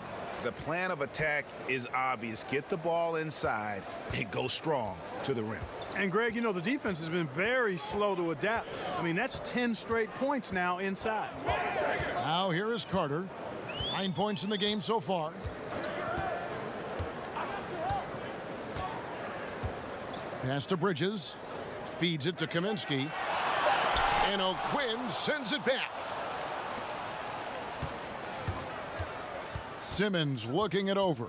The plan of attack is obvious. Get the ball inside and go strong to the rim. And, Greg, you know, the defense has been very slow to adapt. I mean, that's 10 straight points now inside. Now here is Carter. 9 points in the game so far. Pass to Bridges. Feeds it to Kaminsky. And O'Quinn sends it back. Simmons looking it over.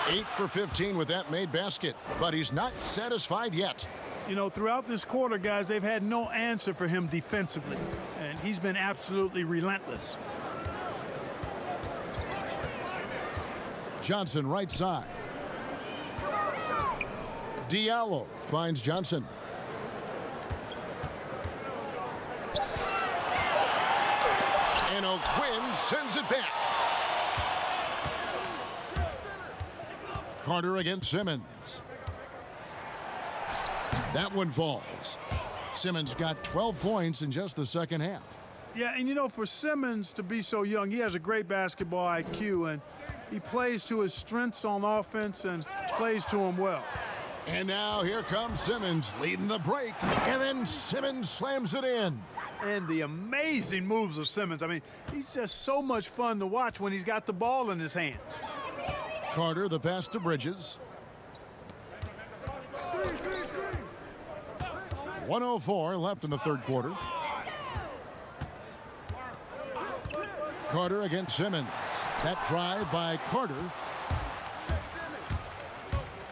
8 for 15 with that made basket, but he's not satisfied yet. You know, throughout this quarter, guys, they've had no answer for him defensively, and he's been absolutely relentless. Johnson right side. Diallo finds Johnson. And O'Quinn sends it back. Carter against Simmons. That one falls. Simmons got 12 points in just the second half. Yeah, and you know, for Simmons to be so young, he has a great basketball IQ, and He plays to his strengths on offense and plays to them well. And now here comes Simmons leading the break, and then Simmons slams it in. And the amazing moves of Simmons. I mean, he's just so much fun to watch when he's got the ball in his hands. Carter, the pass to Bridges. 1:04 left in the third quarter. Carter against Simmons. That drive by Carter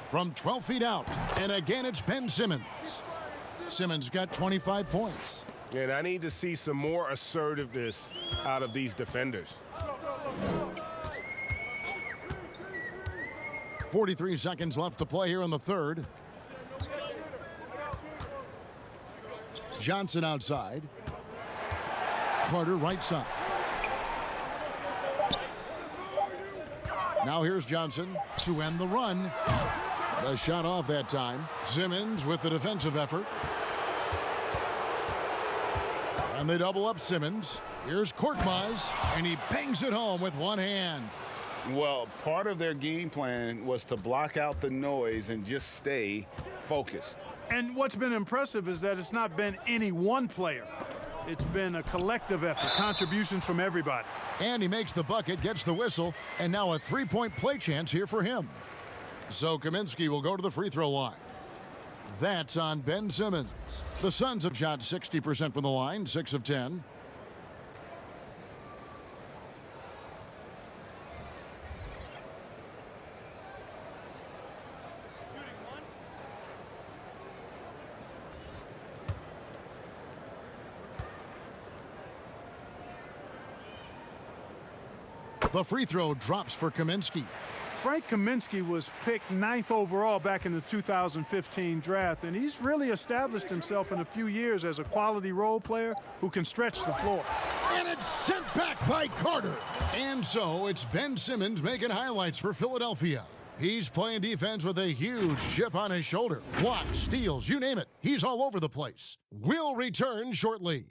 from 12 feet out. And again, it's Ben Simmons. Simmons got 25 points. And I need to see some more assertiveness out of these defenders. 43 seconds left to play here in the third. Johnson outside. Carter right side. Now here's Johnson to end the run. The shot off that time. Simmons with the defensive effort. And they double up Simmons. Here's Korkmaz, and he bangs it home with one hand. Well, part of their game plan was to block out the noise and just stay focused. And what's been impressive is that it's not been any one player. It's been a collective effort, contributions from everybody. And he makes the bucket, gets the whistle, and now a three-point play chance here for him. So Kaminsky will go to the free throw line. That's on Ben Simmons. The Suns have shot 60% from the line, 6 of 10. The free throw drops for Kaminsky. Frank Kaminsky was picked 9th overall back in the 2015 draft, and he's really established himself in a few years as a quality role player who can stretch the floor. And it's sent back by Carter. And so it's Ben Simmons making highlights for Philadelphia. He's playing defense with a huge chip on his shoulder. Blocks, steals, you name it. He's all over the place. We'll return shortly.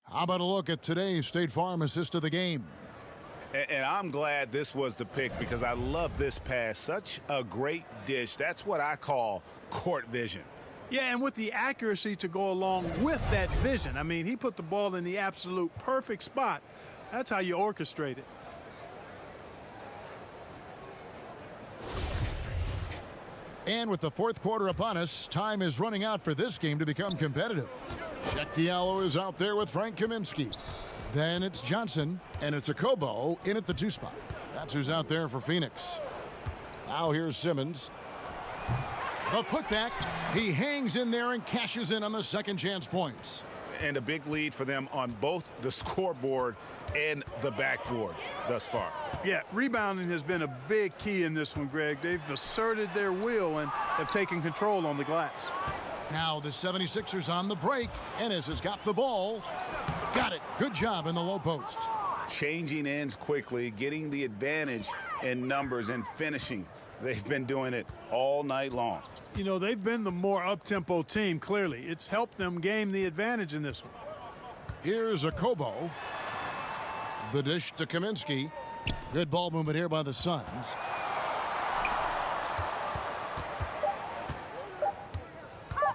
How about a look at today's State Farm assist of the game? And I'm glad this was the pick because I love this pass. Such a great dish. That's what I call court vision. Yeah, and with the accuracy to go along with that vision. I mean, he put the ball in the absolute perfect spot. That's how you orchestrate it. And with the fourth quarter upon us, time is running out for this game to become competitive. Check Diallo is out there with Frank Kaminsky. Then it's Johnson, and it's Okobo in at the 2 spot. That's who's out there for Phoenix. Now here's Simmons. The putback. He hangs in there and cashes in on the second chance points. And a big lead for them on both the scoreboard and the backboard thus far. Yeah, rebounding has been a big key in this one, Greg. They've asserted their will and have taken control on the glass. Now the 76ers on the break. Ennis has got the ball. Got it. Good job in the low post. Changing ends quickly, getting the advantage in numbers and finishing. They've been doing it all night long. You know, they've been the more up-tempo team, clearly. It's helped them gain the advantage in this one. Here's Okobo. The dish to Kaminsky. Good ball movement here by the Suns.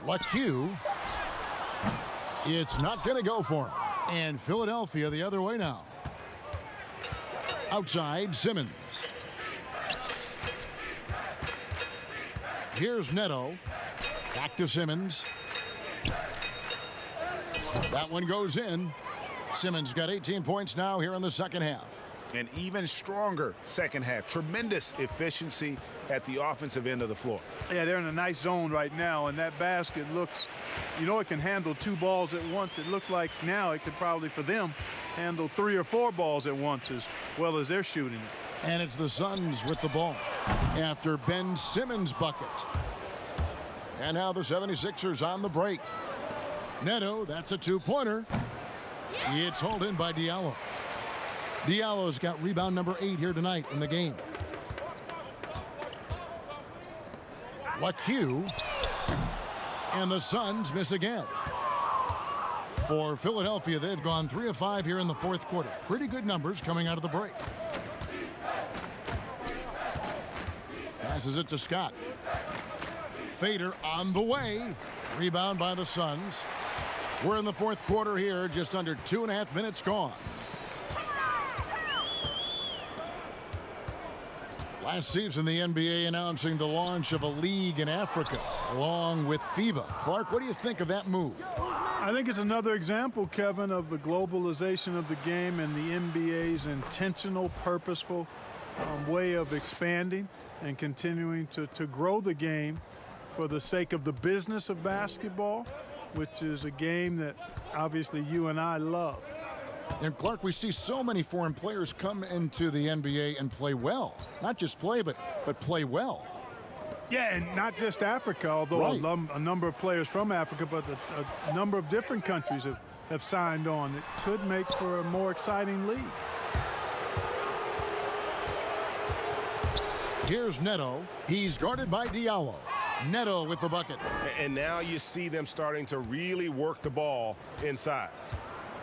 LaQ. It's not going to go for him. And Philadelphia the other way now. Outside, Simmons. Here's Neto. Back to Simmons. That one goes in. Simmons got 18 points now here in the second half. An even stronger second half. Tremendous efficiency at the offensive end of the floor. Yeah, they're in a nice zone right now, and that basket looks, you know, it can handle 2 balls at once. It looks like now it could probably, for them, handle 3 or 4 balls at once as well as they're shooting it. And it's the Suns with the ball after Ben Simmons' bucket. And now the 76ers on the break. Neto, that's a 2-pointer. It's hauled in by Diallo. Diallo's got rebound number 8 here tonight in the game. LaQ. And the Suns miss again. For Philadelphia, they've gone 3 of 5 here in the fourth quarter. Pretty good numbers coming out of the break. Passes it to Scott. Fader on the way. Rebound by the Suns. We're in the fourth quarter here, just under 2.5 minutes gone. Last season, the NBA announcing the launch of a league in Africa, along with FIBA. Clark, what do you think of that move? I think it's another example, Kevin, of the globalization of the game and the NBA's intentional, purposeful way of expanding and continuing to grow the game for the sake of the business of basketball, which is a game that obviously you and I love. And Clark, we see so many foreign players come into the NBA and play well. Not just play, but play well. Yeah, and not just Africa, although right. A number of players from Africa, but a number of different countries have signed on. It could make for a more exciting league. Here's Neto. He's guarded by Diallo. Neto with the bucket. And now you see them starting to really work the ball inside.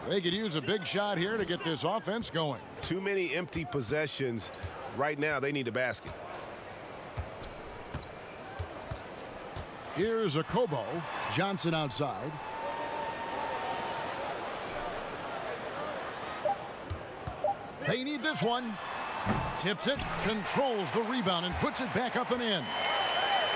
They could use a big shot here to get this offense going. Too many empty possessions. Right now, they need a basket. Here's a Kobo. Johnson outside. They need this one. Tips it, controls the rebound, and puts it back up and in.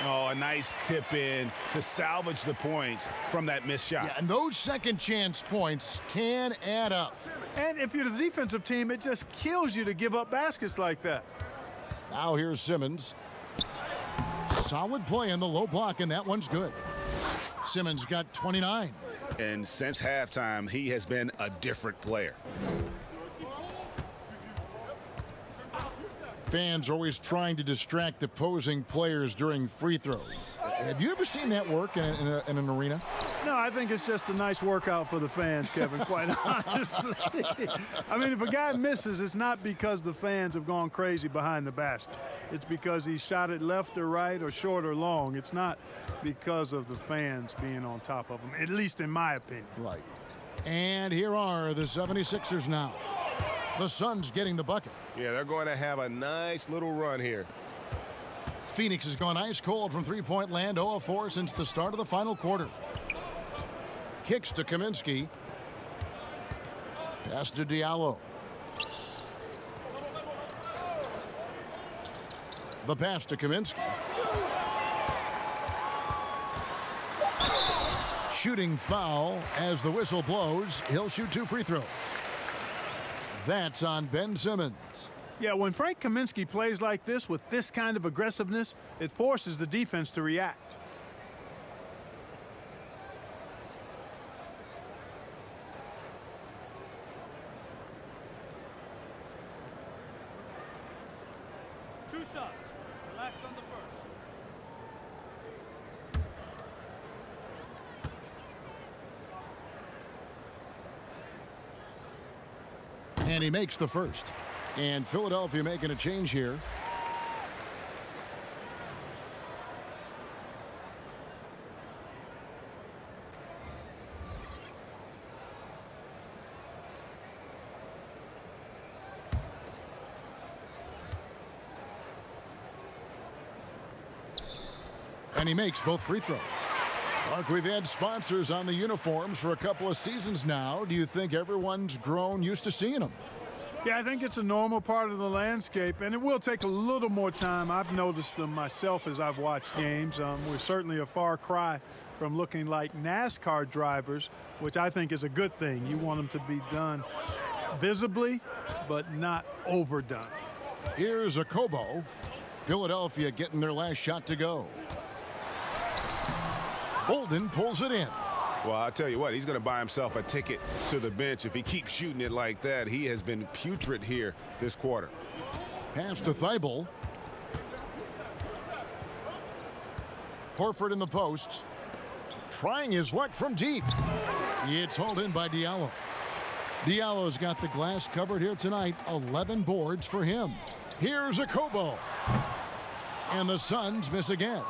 Oh, a nice tip in to salvage the points from that missed shot. Yeah, and those second chance points can add up. And if you're the defensive team, it just kills you to give up baskets like that. Now here's Simmons. Solid play in the low block, and that one's good. Simmons got 29. And since halftime, he has been a different player. Fans are always trying to distract opposing players during free throws. Have you ever seen that work in an arena? No, I think it's just a nice workout for the fans, Kevin, quite honestly. I mean, if a guy misses, it's not because the fans have gone crazy behind the basket. It's because he shot it left or right or short or long. It's not because of the fans being on top of him, at least in my opinion. Right. And here are the 76ers now. The Suns getting the bucket. Yeah, they're going to have a nice little run here. Phoenix has gone ice cold from three-point land, 0 of 4 since the start of the final quarter. Kicks to Kaminsky. Pass to Diallo. The pass to Kaminsky. Shooting foul as the whistle blows. He'll shoot 2 free throws. That's on Ben Simmons. Yeah, when Frank Kaminsky plays like this with this kind of aggressiveness, it forces the defense to react. Two shots. Relax on the first. And he makes the first. And Philadelphia making a change here. And he makes both free throws. Mark, we've had sponsors on the uniforms for a couple of seasons now. Do you think everyone's grown used to seeing them? Yeah, I think it's a normal part of the landscape, and it will take a little more time. I've noticed them myself as I've watched games. We're certainly a far cry from looking like NASCAR drivers, which I think is a good thing. You want them to be done visibly, but not overdone. Here's a Kobo. Philadelphia getting their last shot to go. Bolden pulls it in. Well, I'll tell you what, he's going to buy himself a ticket to the bench if he keeps shooting it like that. He has been putrid here this quarter. Pass to Thibault. Horford in the post. Trying his luck from deep. It's hauled in by Diallo. Diallo's got the glass covered here tonight. 11 boards for him. Here's a Kobo. And the Suns miss again.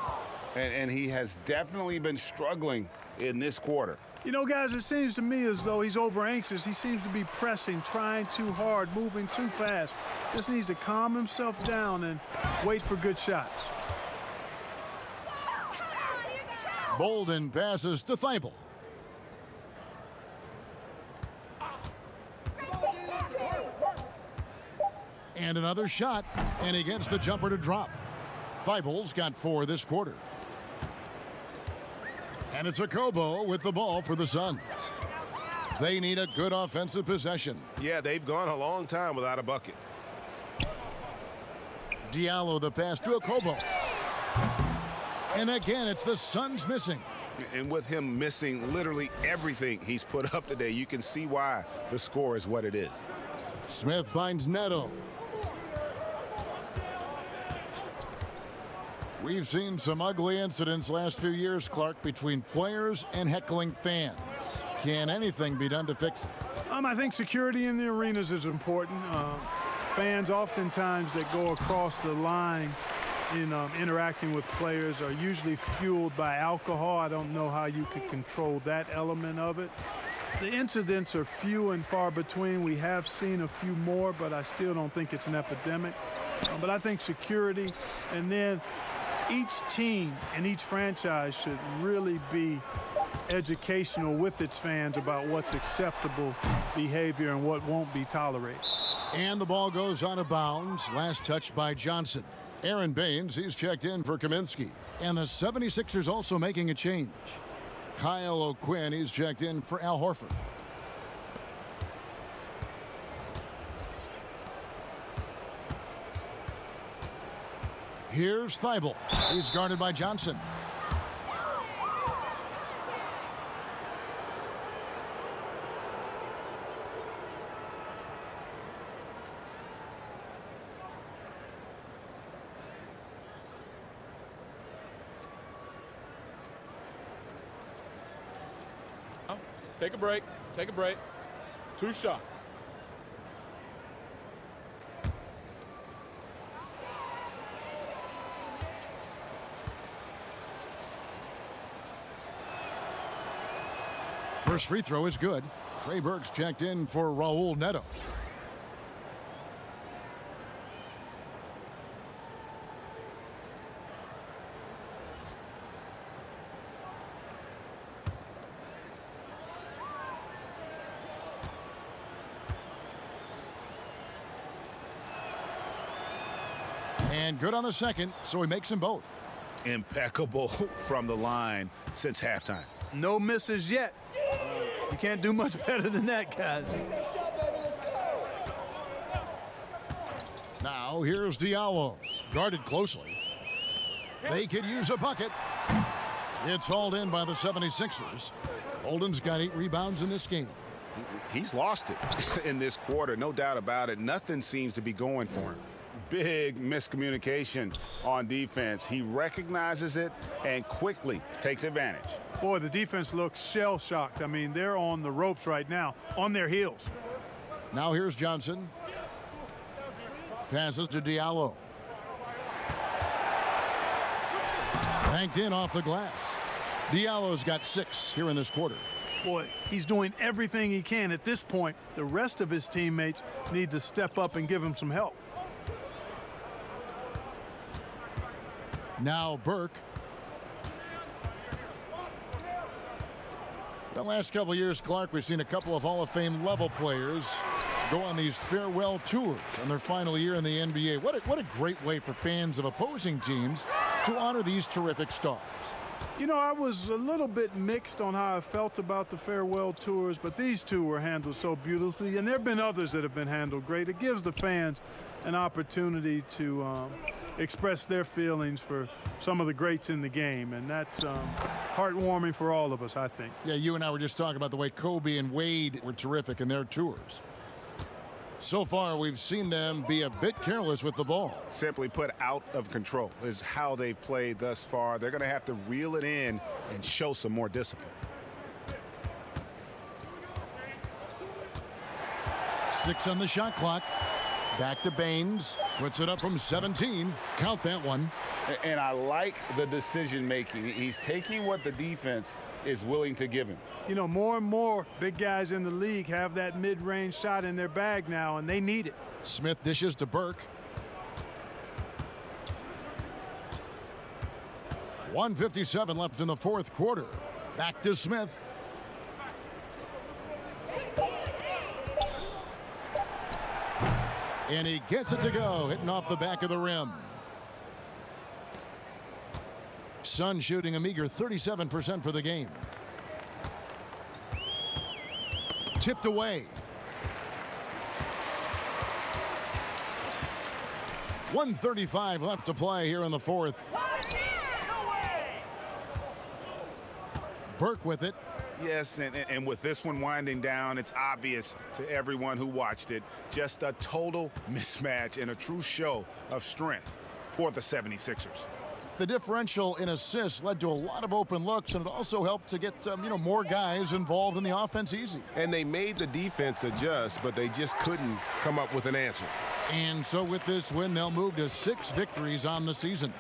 And he has definitely been struggling in this quarter. You know, guys, it seems to me as though he's over anxious. He seems to be pressing, trying too hard, moving too fast. Just needs to calm himself down and wait for good shots. Bolden passes to Thibault. And another shot, and he gets the jumper to drop. Thibault's got 4 this quarter. And it's a Kobo with the ball for the Suns. They need a good offensive possession. Yeah, they've gone a long time without a bucket. Diallo the pass to a Kobo. And again, it's the Suns missing. And with him missing literally everything he's put up today, you can see why the score is what it is. Smith finds Neto. We've seen some ugly incidents last few years, Clark, between players and heckling fans. Can anything be done to fix it? I think security in the arenas is important. Fans oftentimes that go across the line in interacting with players are usually fueled by alcohol. I don't know how you could control that element of it. The incidents are few and far between. We have seen a few more, but I still don't think it's an epidemic. But I think security, and then each team and each franchise should really be educational with its fans about what's acceptable behavior and what won't be tolerated. And the ball goes out of bounds. Last touch by Johnson. Aaron Baines, he's checked in for Kaminsky. And the 76ers also making a change. Kyle O'Quinn, he's checked in for Al Horford. Here's Thibault. He's guarded by Johnson. Take a break. Take a break. 2 shots. First free throw is good. Trey Burke's checked in for Raul Neto. And good on the second, so he makes them both. Impeccable from the line since halftime. No misses yet. You can't do much better than that, guys. Now here's Diallo, guarded closely. They could use a bucket. It's hauled in by the 76ers. Bolden's got 8 rebounds in this game. He's lost it in this quarter, no doubt about it. Nothing seems to be going for him. Big miscommunication on defense. He recognizes it and quickly takes advantage. Boy, the defense looks shell-shocked. I mean, they're on the ropes right now, on their heels. Now here's Johnson. Passes to Diallo. Banked in off the glass. Diallo's got 6 here in this quarter. Boy, he's doing everything he can. At this point, the rest of his teammates need to step up and give him some help. Now Burke. The last couple of years, Clark, we've seen a couple of Hall of Fame level players go on these farewell tours in their final year in the NBA. What a great way for fans of opposing teams to honor these terrific stars. You know, I was a little bit mixed on how I felt about the farewell tours, but these two were handled so beautifully, and there have been others that have been handled great. It gives the fans an opportunity to express their feelings for some of the greats in the game, and that's heartwarming for all of us, I think. Yeah, you and I were just talking about the way Kobe and Wade were terrific in their tours. So far, we've seen them be a bit careless with the ball. Simply put, out of control is how they've played thus far. They're going to have to reel it in and show some more discipline. 6 on the shot clock. Back to Baines. Puts it up from 17. Count that one. And I like the decision making. He's taking what the defense is willing to give him. You know, more and more big guys in the league have that mid-range shot in their bag now, and they need it. Smith dishes to Burke. 1:57 left in the fourth quarter. Back to Smith. And he gets it to go, hitting off the back of the rim. Suns shooting a meager 37% for the game. Tipped away. 1:35 left to play here in the fourth. Burke with it. Yes, and with this one winding down, it's obvious to everyone who watched it. Just a total mismatch and a true show of strength for the 76ers. The differential in assists led to a lot of open looks, and it also helped to get more guys involved in the offense easy. And they made the defense adjust, but they just couldn't come up with an answer. And so with this win, they'll move to 6 victories on the season.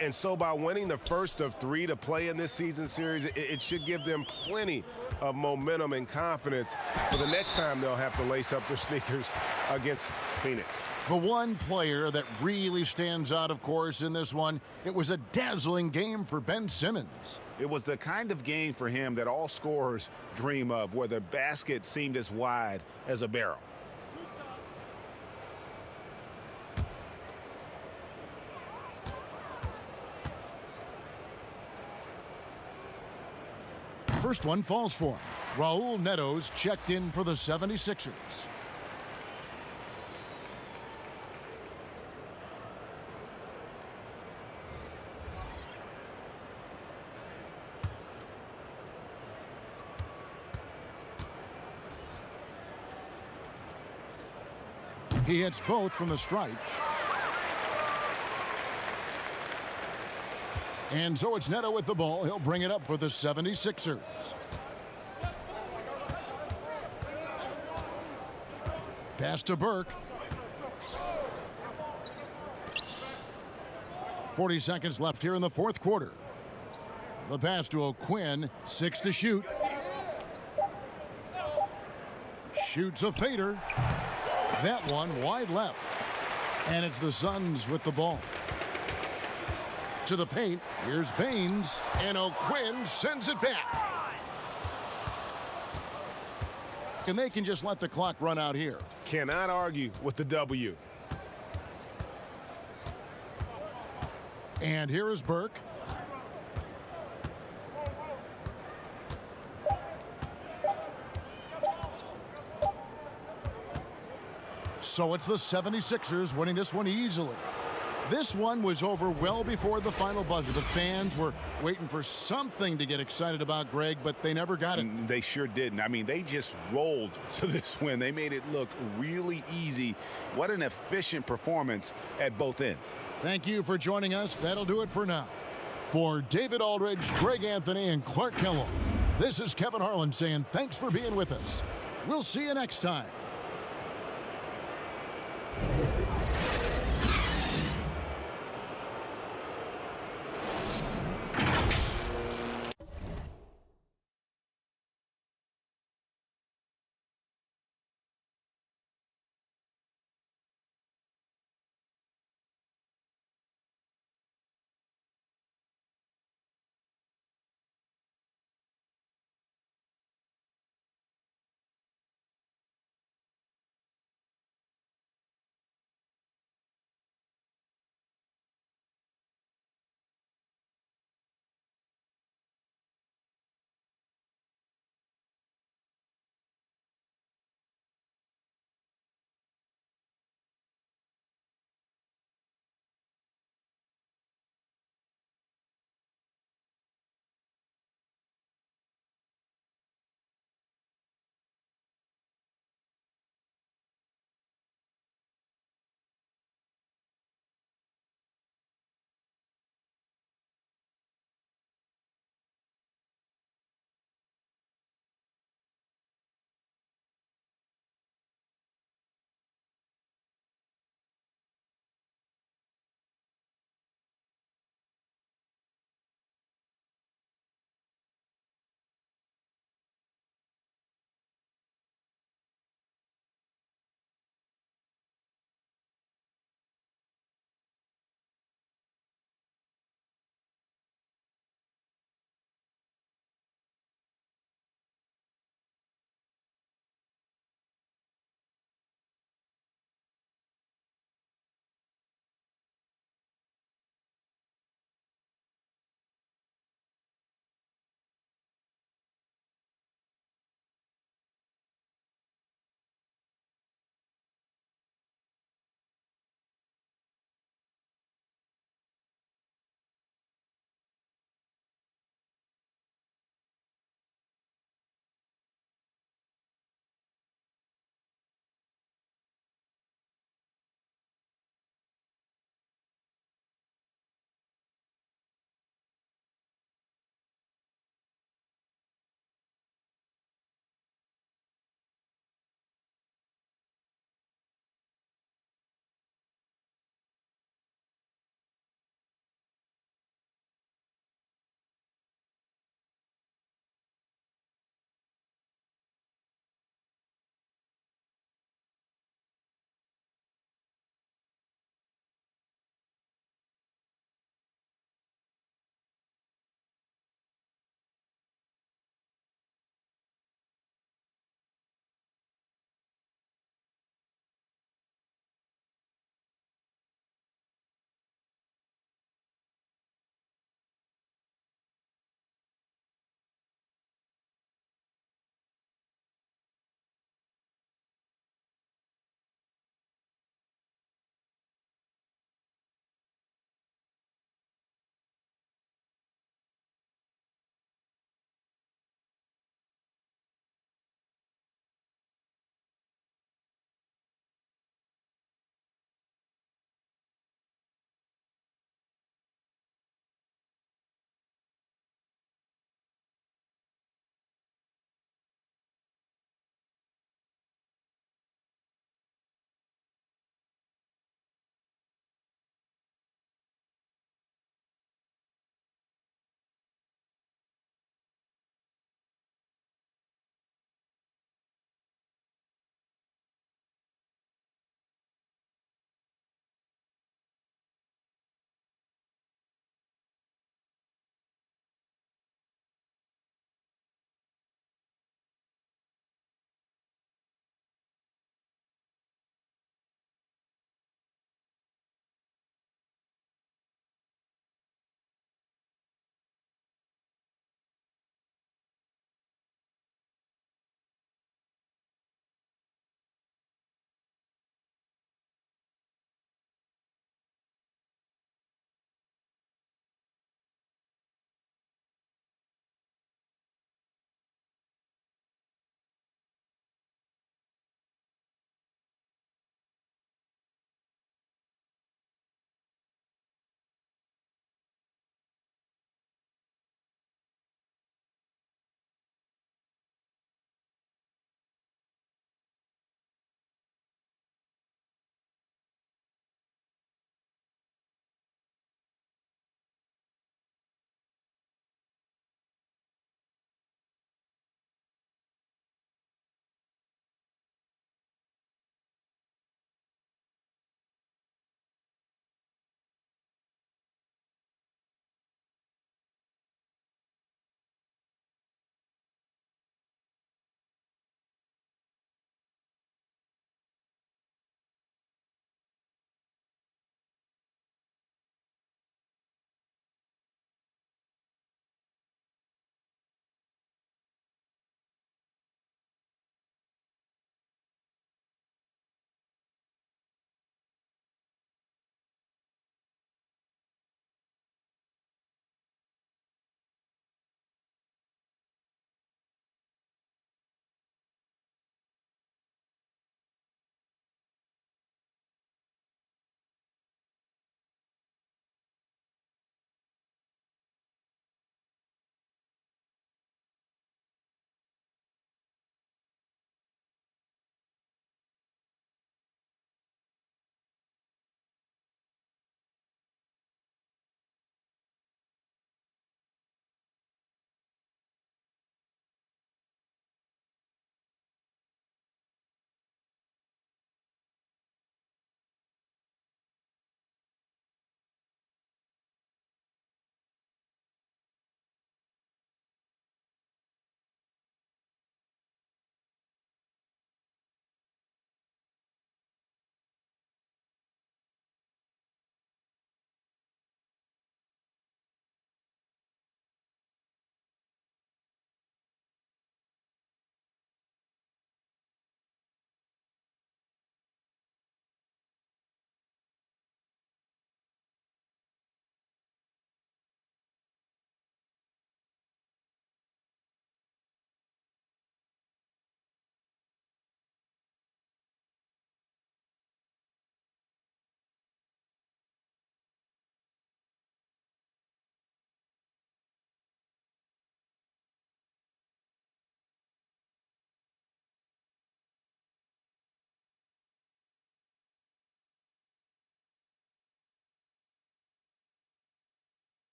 And so by winning the first of 3 to play in this season series, it should give them plenty of momentum and confidence for the next time they'll have to lace up their sneakers against Phoenix. The one player that really stands out, of course, in this one, it was a dazzling game for Ben Simmons. It was the kind of game for him that all scorers dream of, where the basket seemed as wide as a barrel. First one falls for him. Raul Neto's checked in for the 76ers. He hits both from the stripe. And so it's Neto with the ball. He'll bring it up for the 76ers. Pass to Burke. 40 seconds left here in the fourth quarter. The pass to O'Quinn. 6 to shoot. Shoots a fader. That one wide left. And it's the Suns with the ball. To the paint. Here's Baines. And O'Quinn sends it back. And they can just let the clock run out here. Cannot argue with the W. And here is Burke. So it's the 76ers winning this one easily. This one was over well before the final buzzer. The fans were waiting for something to get excited about, Greg, but they never got it. They sure didn't. I mean, they just rolled to this win. They made it look really easy. What an efficient performance at both ends. Thank you for joining us. That'll do it for now. For David Aldridge, Greg Anthony, and Clark Kellogg, this is Kevin Harlan saying thanks for being with us. We'll see you next time.